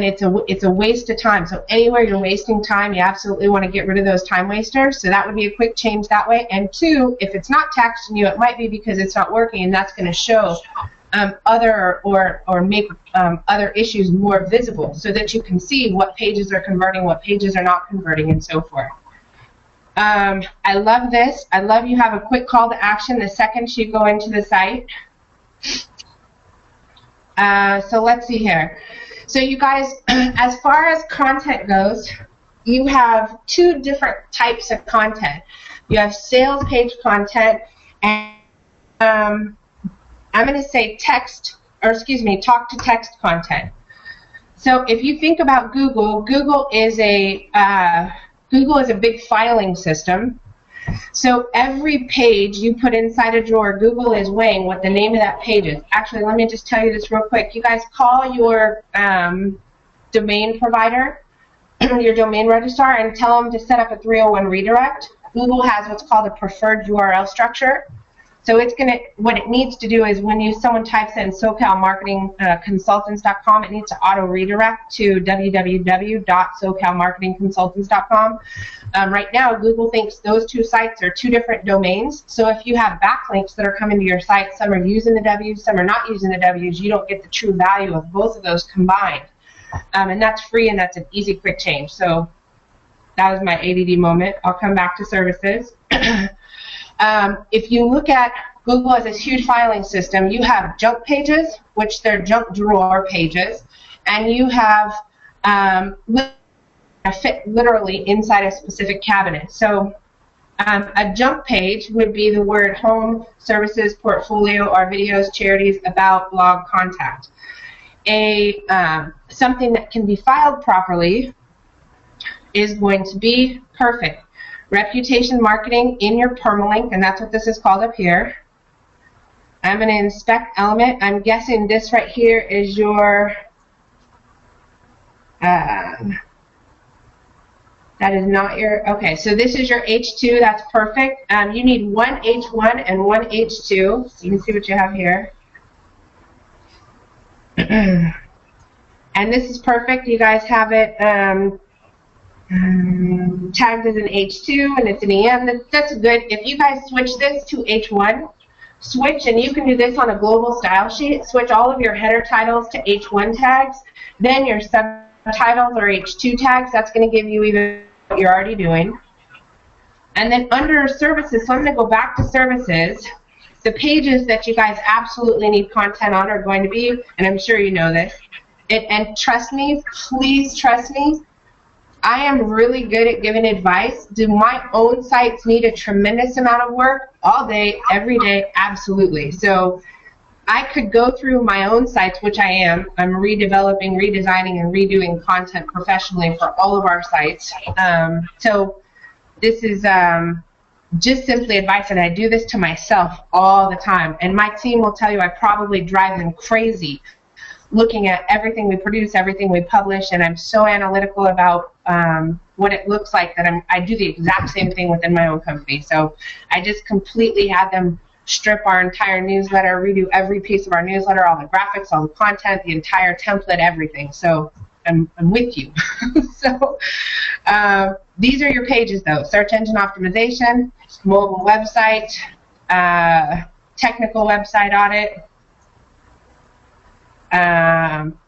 it's a waste of time. So anywhere you're wasting time, you absolutely want to get rid of those time wasters. So that would be a quick change that way. And two, if it's not taxing you, it might be because it's not working, and that's going to show other or make other issues more visible so that you can see what pages are converting, what pages are not converting, and so forth. I love this. I love you have a quick call to action the second you go into the site. So let's see here. So you guys, as far as content goes, you have two different types of content. You have sales page content and I'm going to say text, or excuse me, talk to text content. So if you think about Google, Google is a big filing system. So every page you put inside a drawer, Google is weighing what the name of that page is. Actually, let me just tell you this real quick. You guys call your domain provider, your domain registrar, and tell them to set up a 301 redirect. Google has what's called a preferred URL structure. So it's what it needs to do is when someone types in SoCalMarketingConsultants.com, it needs to auto redirect to www.SoCalMarketingConsultants.com. Right now, Google thinks those two sites are two different domains. So if you have backlinks that are coming to your site, some are using the W's, some are not using the W's, you don't get the true value of both of those combined. And that's free, and that's an easy, quick change. So that was my ADD moment. I'll come back to services. If you look at Google as this huge filing system, you have junk pages, which they're junk drawer pages, and you have fit literally inside a specific cabinet. So a junk page would be the word home, services, portfolio, or videos, charities, about, blog, contact. Something that can be filed properly is going to be perfect. Reputation marketing in your permalink, and that's what this is called up here. I'm going to inspect element. I'm guessing this right here is your, that is not your, okay, so this is your H2, that's perfect. You need one H1 and one H2, so you can see what you have here. And this is perfect. You guys have it tagged as an H2 and it's an EM. That's good. If you guys switch this to H1, switch, and you can do this on a global style sheet, switch all of your header titles to H1 tags, then your subtitles are H2 tags. That's going to give you even what you're already doing. And then under services, so I'm going to go back to services. The pages that you guys absolutely need content on are going to be, and I'm sure you know this, and trust me, please trust me, I am really good at giving advice. Do my own sites need a tremendous amount of work? All day, every day, absolutely. So I could go through my own sites, which I am. I'm redeveloping, redesigning, and redoing content professionally for all of our sites. So this is just simply advice, and I do this to myself all the time. And my team will tell you I probably drive them crazy looking at everything we produce, everything we publish, and I'm so analytical about what it looks like that I do the exact same thing within my own company. So I just completely had them strip our entire newsletter, redo every piece of our newsletter, all the graphics, all the content, the entire template, everything. So I'm with you. So these are your pages, though. Search engine optimization, mobile website, technical website audit,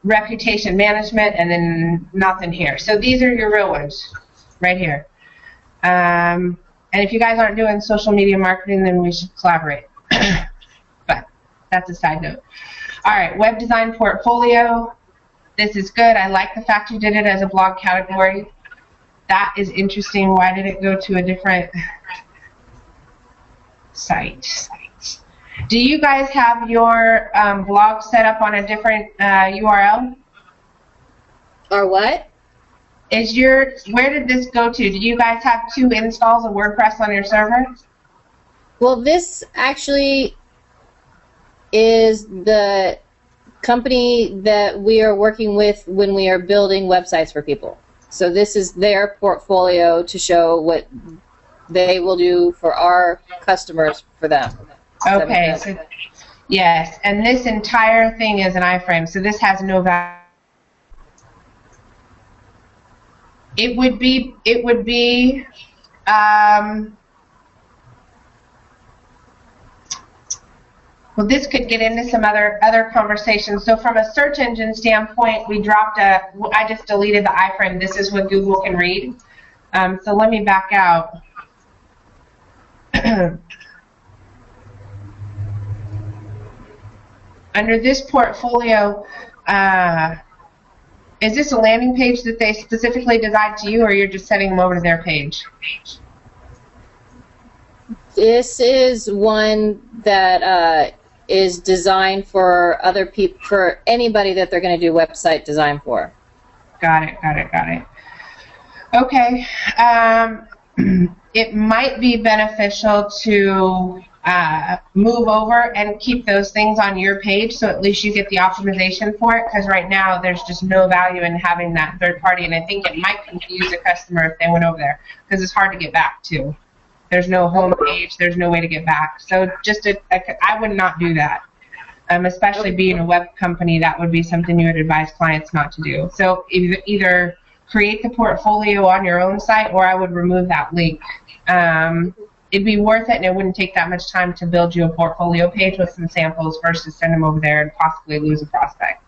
reputation management, and then nothing here. So these are your real ones right here. And if you guys aren't doing social media marketing, then we should collaborate. But that's a side note. All right, web design portfolio. This is good. I like the fact you did it as a blog category. That is interesting. Why did it go to a different site? Do you guys have your blog set up on a different URL? Or what? Where did this go to? Do you guys have 2 installs of WordPress on your server? Well, this actually is the company that we are working with when we are building websites for people. So this is their portfolio to show what they will do for our customers for them. Okay, so yes, and this entire thing is an iframe, so this has no value. It would be, well, this could get into some other conversations. So from a search engine standpoint, we dropped I just deleted the iframe. This is what Google can read. So let me back out. Under this portfolio, is this a landing page that they specifically designed to you, or you're just sending them over to their page? This is one that is designed for other people, for anybody that they're going to do website design for. Got it, got it, got it. Okay. It might be beneficial to move over and keep those things on your page, so at least you get the optimization for it, because right now there's just no value in having that third party, and I think it might confuse a customer if they went over there, because it's hard to get back to. There's no home page, there's no way to get back. So just I would not do that. Especially being a web company, that would be something you would advise clients not to do. So either create the portfolio on your own site, or I would remove that link. It'd be worth it, and it wouldn't take that much time to build you a portfolio page with some samples versus send them over there and possibly lose a prospect.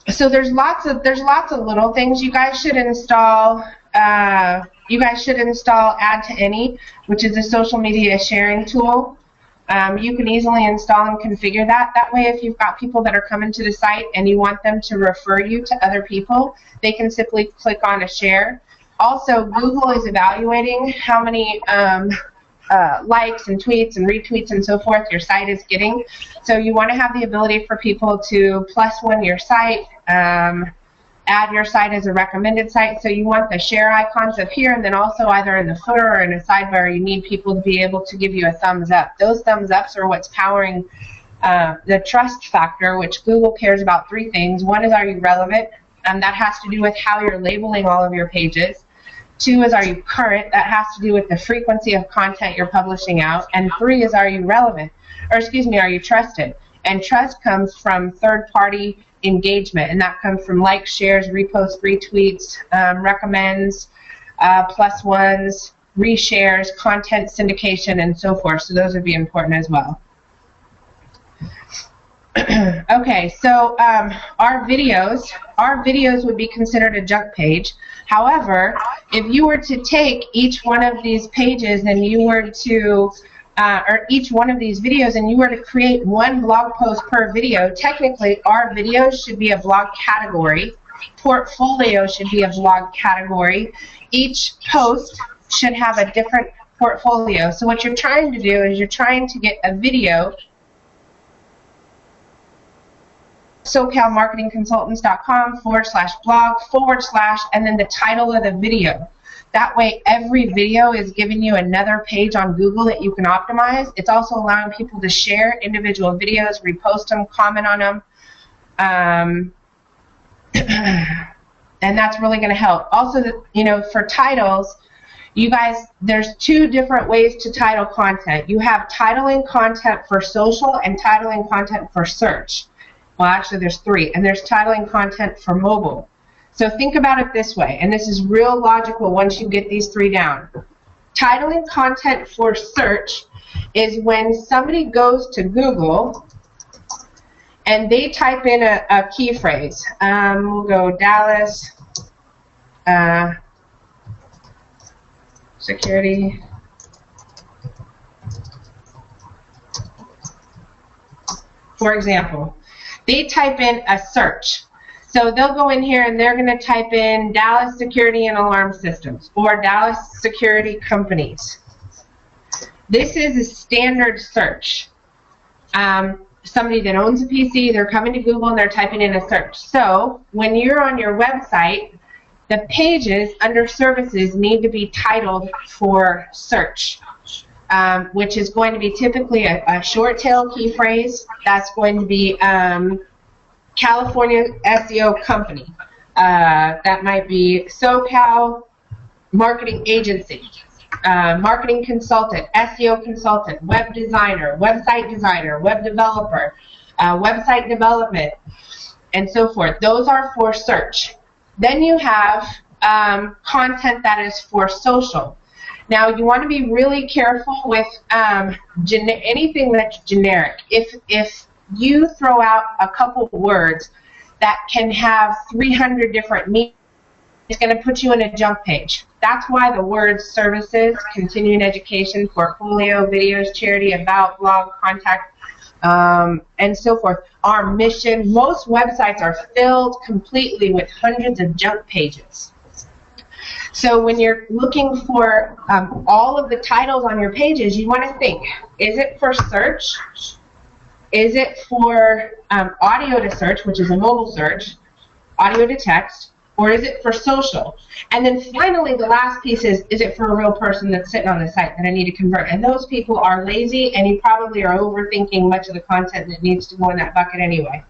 So there's lots of little things you guys should install. You guys should install Add to Any, which is a social media sharing tool. You can easily install and configure that. That way, if you've got people that are coming to the site and you want them to refer you to other people, they can simply click on a share. Also, Google is evaluating how many likes and tweets and retweets and so forth your site is getting. So you want to have the ability for people to +1 your site, add your site as a recommended site. So you want the share icons up here, and then also either in the footer or in a sidebar, you need people to be able to give you a thumbs up. Those thumbs ups are what's powering the trust factor, which Google cares about 3 things. 1 is, are you relevant? That has to do with how you're labeling all of your pages. 2 is, are you current? That has to do with the frequency of content you're publishing out. And 3 is, are you relevant? Or excuse me, are you trusted? And trust comes from third-party engagement, and that comes from likes, shares, reposts, retweets, recommends, +1s, reshares, content syndication, and so forth. So those would be important as well. Okay, so our videos would be considered a junk page. However, if you were to take each one of these pages and you were to or each one of these videos, and you were to create 1 blog post per video, technically our videos should be a blog category. Portfolio should be a blog category. Each post should have a different portfolio. So what you're trying to do is you're trying to get a video, SoCalMarketingConsultants.com /blog/ and then the title of the video. That way, every video is giving you another page on Google that you can optimize. It's also allowing people to share individual videos, repost them, comment on them. And that's really going to help. Also, you know, for titles, you guys, there's two different ways to title content. You have titling content for social and titling content for search. Well, actually, there's three. And there's titling content for mobile. So think about it this way, and this is real logical once you get these three down. Titling content for search is when somebody goes to Google and they type in a key phrase. We'll go Dallas security. For example, they type in a search. So they'll go in here and they're going to type in Dallas Security and Alarm Systems or Dallas Security Companies. This is a standard search. Somebody that owns a PC, they're coming to Google and they're typing in a search. So when you're on your website, the pages under services need to be titled for search, which is going to be typically a short tail key phrase. That's going to be California SEO company. That might be SoCal marketing agency, marketing consultant, SEO consultant, web designer, web developer, website development, and so forth. Those are for search. Then you have content that is for social. Now you want to be really careful with anything that's generic. If you throw out a couple words that can have 300 different meanings, it's going to put you in a junk page. That's why the words services, continuing education, portfolio, videos, charity, about, blog, contact, and so forth, our mission. Most websites are filled completely with hundreds of junk pages. So when you're looking for all of the titles on your pages, you want to think, is it for search? Is it for audio to search, which is a mobile search, audio to text, or is it for social? And then finally, the last piece is it for a real person that's sitting on the site that I need to convert? And those people are lazy, and you probably are overthinking much of the content that needs to go in that bucket anyway.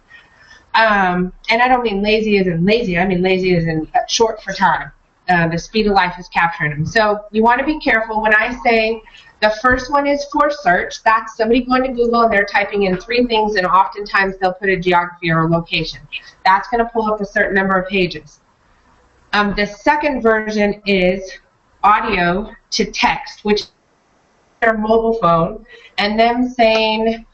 And I don't mean lazy as in lazy. I mean lazy as in short for time. The speed of life is capturing them. So you want to be careful. When I say the first one is for search, that's somebody going to Google and they're typing in three things, and oftentimes they'll put a geography or a location. That's going to pull up a certain number of pages. The second version is audio to text, which is their mobile phone, and them saying,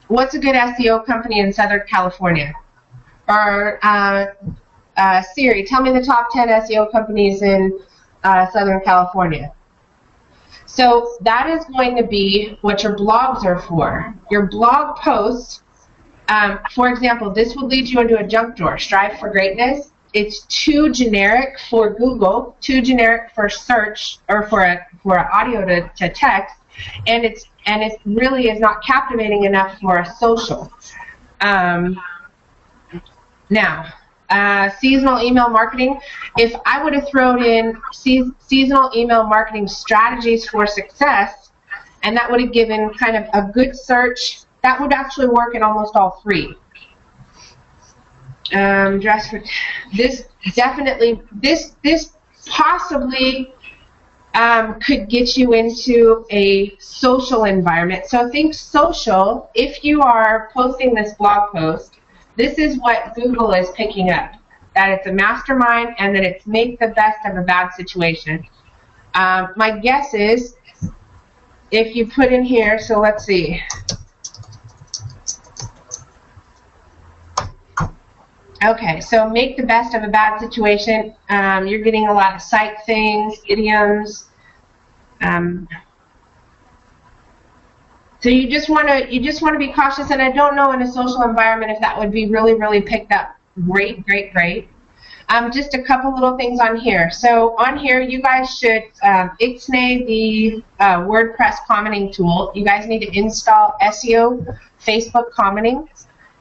what's a good SEO company in Southern California? Or Siri, tell me the top 10 SEO companies in Southern California. So that is going to be what your blogs are for. Your blog posts, for example, this will lead you into a junk drawer. Strive for greatness. It's too generic for Google, too generic for search, or for audio to text, and it really is not captivating enough for a social. Now, seasonal email marketing. If I would have thrown in seasonal email marketing strategies for success, and that would have given kind of a good search, that would actually work in almost all three. This possibly could get you into a social environment. So think social. If you are posting this blog post, this is what Google is picking up, that it's a mastermind and that it's make the best of a bad situation. My guess is if you put in here, so let's see. Okay, so make the best of a bad situation. You're getting a lot of site things, idioms. So you just want to be cautious, and I don't know in a social environment if that would be really picked up. Great. Just a couple little things on here. So on here, you guys should ixnay the WordPress commenting tool. You guys need to install SEO Facebook commenting.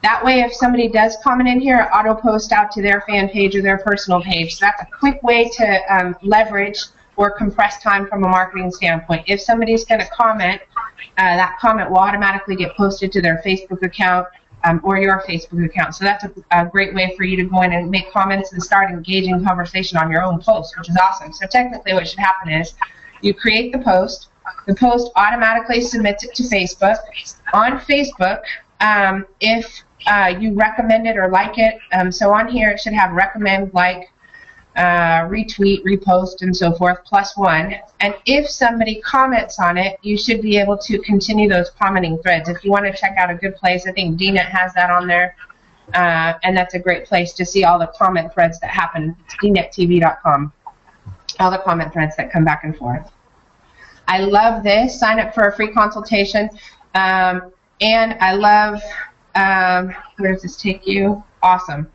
That way, if somebody does comment in here, it auto-post out to their fan page or their personal page. So that's a quick way to leverage or compress time from a marketing standpoint. If somebody's going to comment, that comment will automatically get posted to their Facebook account or your Facebook account. So that's a great way for you to go in and make comments and start engaging conversation on your own post, which is awesome. So technically what should happen is you create the post automatically submits it to Facebook. On Facebook, if you recommend it or like it, so on here it should have recommend, like, retweet, repost, and so forth, +1. And if somebody comments on it, you should be able to continue those commenting threads. If you want to check out a good place, I think DNet has that on there, and that's a great place to see all the comment threads that happen. It's dnettv.com, all the comment threads that come back and forth. I love this. Sign up for a free consultation, and I love, where does this take you? Awesome.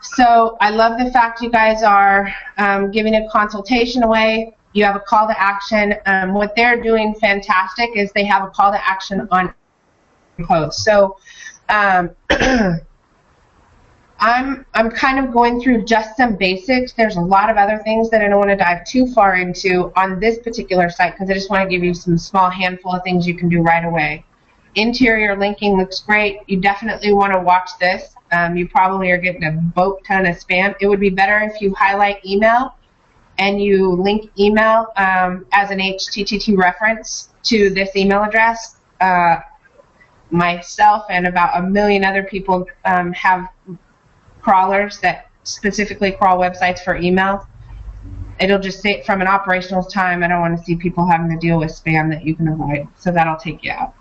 So I love the fact you guys are giving a consultation away. You have a call to action. What they're doing fantastic is they have a call to action on post. So I'm kind of going through just some basics. There's a lot of other things that I don't want to dive too far into on this particular site because I just want to give you some small handful of things you can do right away. Interior linking looks great. You definitely want to watch this. You probably are getting a boat ton of spam. It would be better if you highlight email and you link email as an HTTP reference to this email address. Myself and about 1 million other people have crawlers that specifically crawl websites for email. It'll just say, from an operational time, I don't want to see people having to deal with spam that you can avoid, so that'll take you out.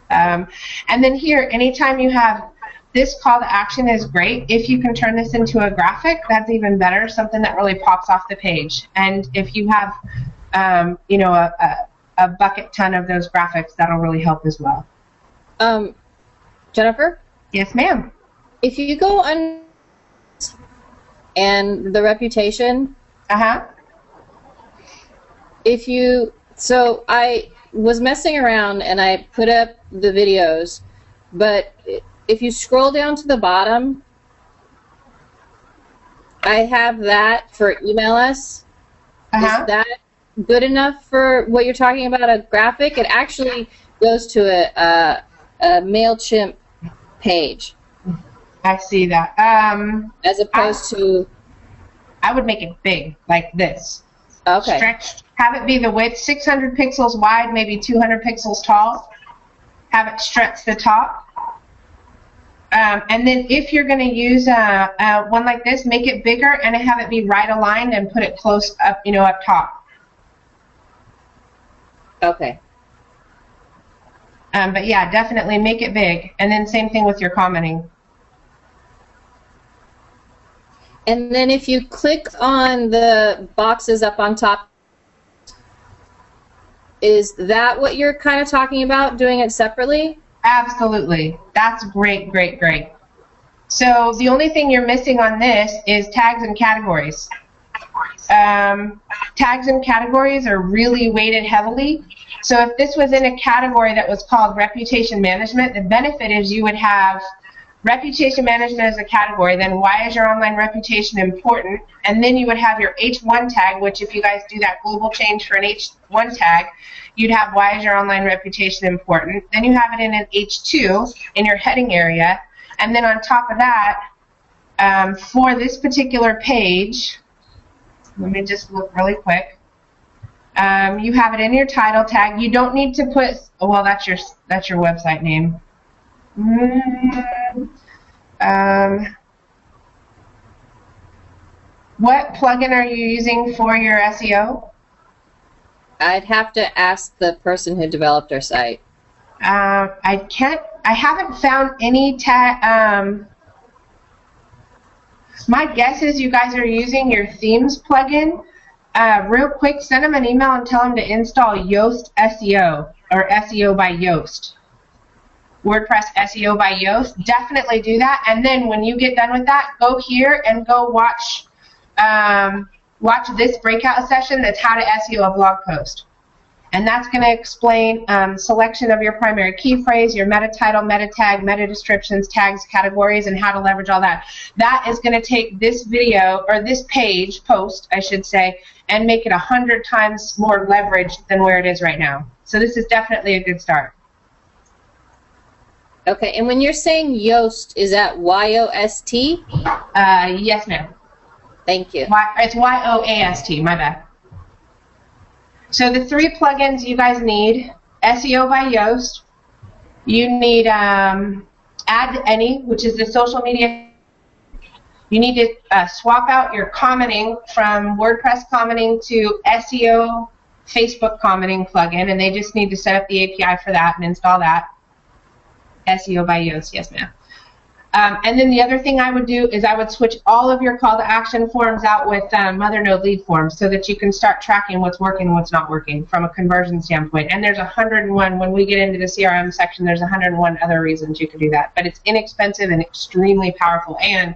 And then here, anytime you have this call to action is great. If you can turn this into a graphic, that's even better, something that really pops off the page. And if you have, you know, a bucket ton of those graphics, that'll really help as well. Jennifer? Yes, ma'am. If you go on and the reputation, if you, so I was messing around and I put up the videos, but if you scroll down to the bottom, I have that for email us. Is that good enough for what you're talking about, a graphic? It actually goes to a MailChimp page. I see that. As opposed to... I would make it big, like this. Okay. Stretched. Have it be the width, 600 pixels wide, maybe 200 pixels tall. Have it stretch the top. And then if you're going to use one like this, make it bigger and have it be right aligned and put it close up, you know, up top. Okay. But yeah, definitely make it big. And then same thing with your commenting. And then if you click on the boxes up on top, is that what you're kind of talking about, doing it separately? Absolutely. That's great, great, great. So the only thing you're missing on this is tags and categories. Tags and categories are really weighted heavily. So if this was in a category that was called reputation management, the benefit is you would have reputation management as a category, then why is your online reputation important? And then you would have your H1 tag, which if you guys do that global change for an H1 tag, you'd have why is your online reputation important? Then you have it in an H2 in your heading area. And then on top of that, for this particular page, let me just look really quick. You have it in your title tag. You don't need to put, well, that's your website name. What plugin are you using for your SEO? I'd have to ask the person who developed our site. I haven't found any tag. My guess is you guys are using your themes plugin. Real quick, send them an email and tell them to install Yoast SEO or SEO by Yoast. WordPress SEO by Yoast. Definitely do that. And then when you get done with that, go here and go watch watch this breakout session that's how to SEO a blog post. And that's going to explain selection of your primary key phrase, your meta title, meta tag, meta descriptions, tags, categories, and how to leverage all that. That is going to take this video, or this page, post, I should say, and make it 100 times more leveraged than where it is right now. So this is definitely a good start. Okay, and when you're saying Yoast, is that Y-O-S-T? Yes, ma'am. Thank you. It's Y-O-A-S-T, my bad. So the 3 plugins you guys need: SEO by Yoast. You need Add to Any, which is the social media. You need to swap out your commenting from WordPress Commenting to SEO Facebook Commenting plugin, and they just need to set up the API for that and install that. SEO by Yoast, yes, ma'am. And then the other thing I would do is I would switch all of your call to action forms out with Mother Node lead forms so that you can start tracking what's working and what's not working from a conversion standpoint. And there's 101, when we get into the CRM section, there's 101 other reasons you could do that. But it's inexpensive and extremely powerful, and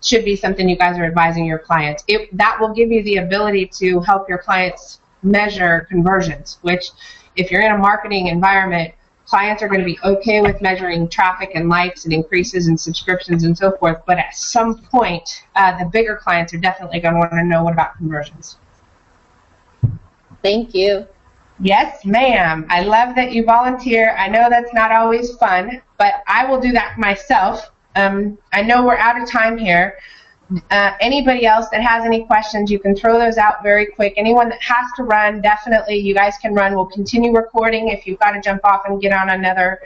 should be something you guys are advising your clients. That will give you the ability to help your clients measure conversions, which if you're in a marketing environment, clients are going to be okay with measuring traffic and likes and increases in subscriptions and so forth, but at some point, the bigger clients are definitely going to want to know what about conversions. Thank you. Yes, ma'am. I love that you volunteer. I know that's not always fun, but I will do that myself. I know we're out of time here. Anybody else that has any questions, you can throw those out very quick. Anyone that has to run, definitely you guys can run. We'll continue recording if you've got to jump off and get on another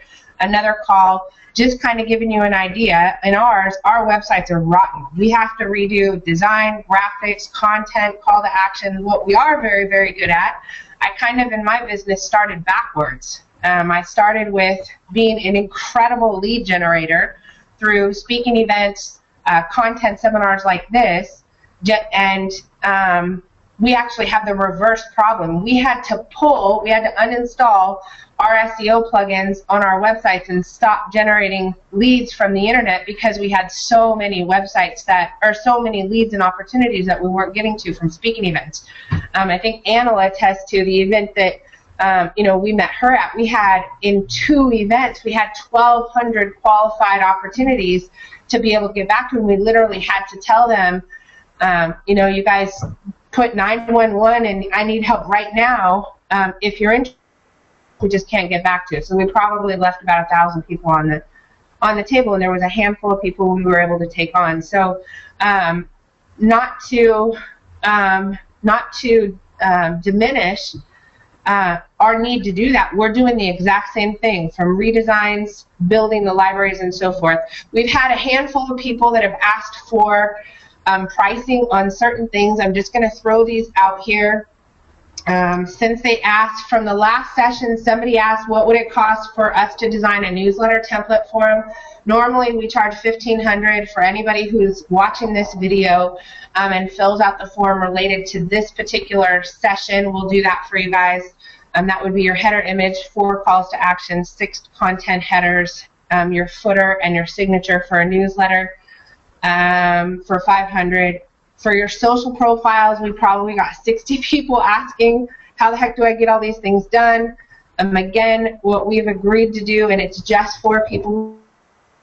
call. Just kind of giving you an idea. In ours, our websites are rotten. We have to redo design, graphics, content, call to action. What we are very, very good at, I kind of in my business started backwards. I started with being an incredible lead generator through speaking events, content seminars like this, and we actually have the reverse problem. We had to uninstall our SEO plugins on our websites and stop generating leads from the internet because we had so many websites so many leads and opportunities that we weren't getting to from speaking events. I think Anna attests to the event that we met her at. We had, in 2 events, we had 1,200 qualified opportunities to be able to get back to, and we literally had to tell them, you guys put 911 and I need help right now. If you're interested, we just can't get back to. So we probably left about 1,000 people on the table, and there was a handful of people we were able to take on. So not to diminish our need to do that. We're doing the exact same thing, from redesigns, building the libraries, and so forth. We've had a handful of people that have asked for pricing on certain things. I'm just going to throw these out here. Since they asked from the last session, somebody asked what would it cost for us to design a newsletter template for them. Normally we charge $1,500 for anybody who's watching this video and fills out the form related to this particular session. We'll do that for you guys. That would be your header image, 4 calls to action, 6 content headers, your footer, and your signature for a newsletter for $500. For your social profiles, we probably got 60 people asking, how the heck do I get all these things done? Again, what we've agreed to do, and it's just for people,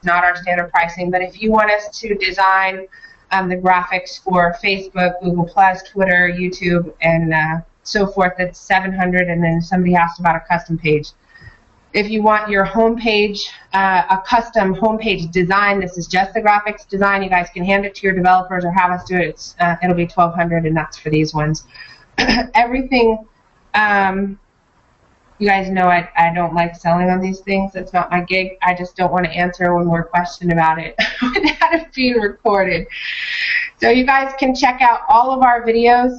not our standard pricing, but if you want us to design the graphics for Facebook, Google+, Twitter, YouTube, and so forth, that's $700, and then somebody asked about a custom page. If you want your homepage, a custom homepage design, this is just the graphics design. You guys can hand it to your developers or have us do it. It'll be $1,200, and that's for these ones. Everything, you guys know I don't like selling on these things. That's not my gig. I just don't want to answer one more question about it without it being recorded. So you guys can check out all of our videos.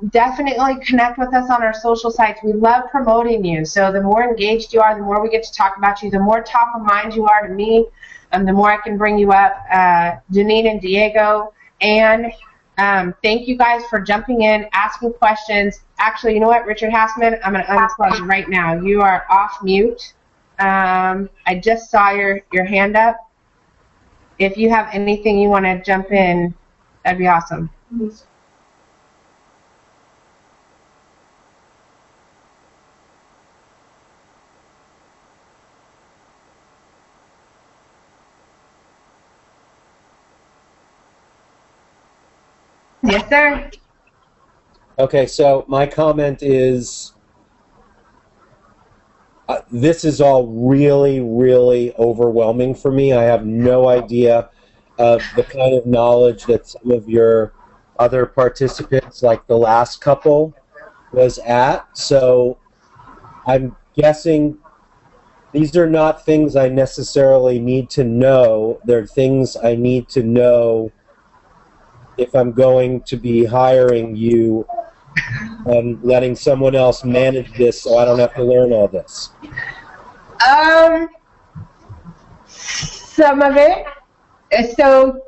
Definitely connect with us on our social sites. We love promoting you. So the more engaged you are, the more we get to talk about you, the more top of mind you are to me, the more I can bring you up. Janine and Diego, and thank you guys for jumping in, asking questions. Actually, you know what, Richard Hassman, I'm going to unplug you right now. You are off mute. I just saw your hand up. If you have anything you want to jump in, that'd be awesome. Yes, sir. Okay, so my comment is this is all really, really overwhelming for me. I have no idea of the kind of knowledge that some of your other participants, like the last couple, was at. So I'm guessing these are not things I necessarily need to know. They're things I need to know if I'm going to be hiring you and letting someone else manage this so I don't have to learn all this. Some of it. So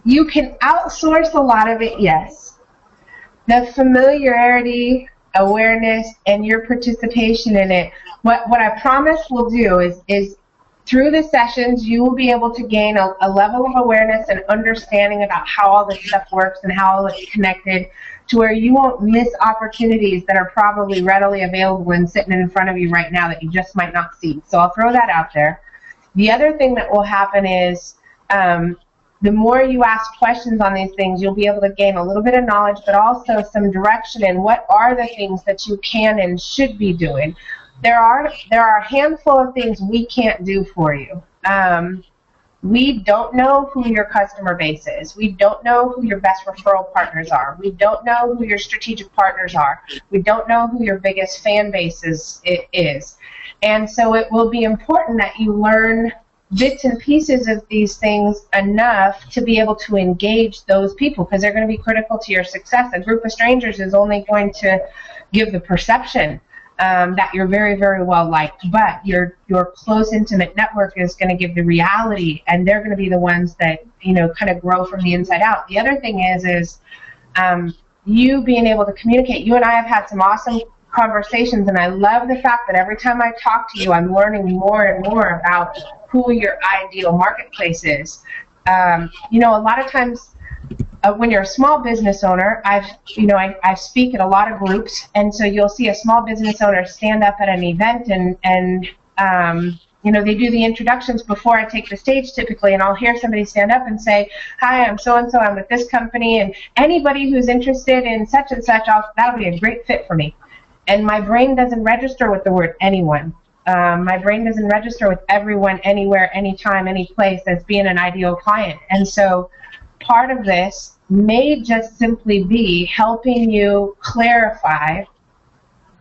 you can outsource a lot of it, yes. The familiarity, awareness, and your participation in it, what I promise we'll do is through the sessions, you will be able to gain a level of awareness and understanding about how all this stuff works and how all it's connected to where you won't miss opportunities that are probably readily available and sitting in front of you right now that you just might not see. So I'll throw that out there. The other thing that will happen is the more you ask questions on these things, you'll be able to gain a little bit of knowledge, but also some direction in what are the things that you can and should be doing. There are a handful of things we can't do for you. We don't know who your customer base is. We don't know who your best referral partners are. We don't know who your strategic partners are. We don't know who your biggest fan base is. And so it will be important that you learn bits and pieces of these things enough to be able to engage those people because they're going to be critical to your success. A group of strangers is only going to give the perception that you're very, very well liked, but your close, intimate network is going to give the reality, and they're going to be the ones that kind of grow from the inside out. The other thing is you being able to communicate. You and I have had some awesome conversations, and I love the fact that every time I talk to you, I'm learning more and more about who your ideal marketplace is. A lot of times when you're a small business owner, I speak at a lot of groups, and so you'll see a small business owner stand up at an event and they do the introductions before I take the stage typically, and I'll hear somebody stand up and say, "Hi, I'm so-and-so, I'm with this company, and anybody who's interested in such and such, that'll be a great fit for me." And my brain doesn't register with the word anyone. My brain doesn't register with everyone, anywhere, anytime, any place as being an ideal client. And so part of this may just simply be helping you clarify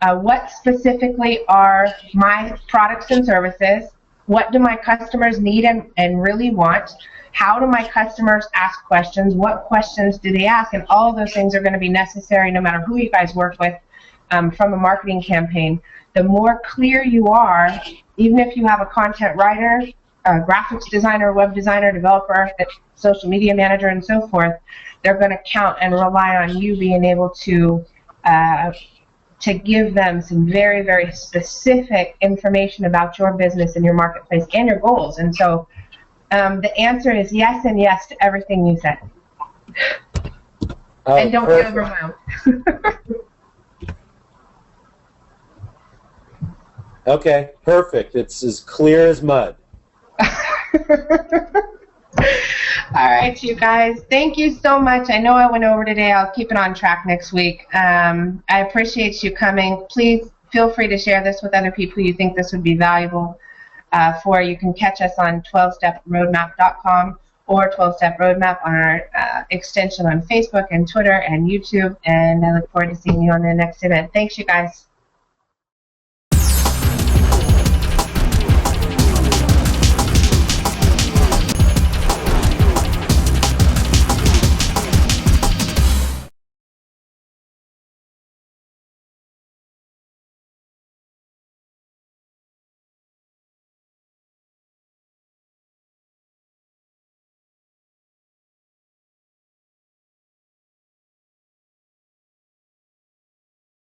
what specifically are my products and services, what do my customers need and really want, how do my customers ask questions, what questions do they ask, and all of those things are going to be necessary no matter who you guys work with from a marketing campaign. The more clear you are, even if you have a content writer, a graphics designer, web designer, developer, social media manager, and so forth, they're going to count and rely on you being able to give them some very, very specific information about your business and your marketplace and your goals. And so the answer is yes and yes to everything you said. And don't get overwhelmed. Okay, perfect. It's as clear as mud. All right, you guys. Thank you so much. I know I went over today. I'll keep it on track next week. I appreciate you coming. Please feel free to share this with other people you think this would be valuable for. You can catch us on 12steproadmap.com or 12-Step Roadmap on our extension on Facebook and Twitter and YouTube. And I look forward to seeing you on the next event. Thanks, you guys.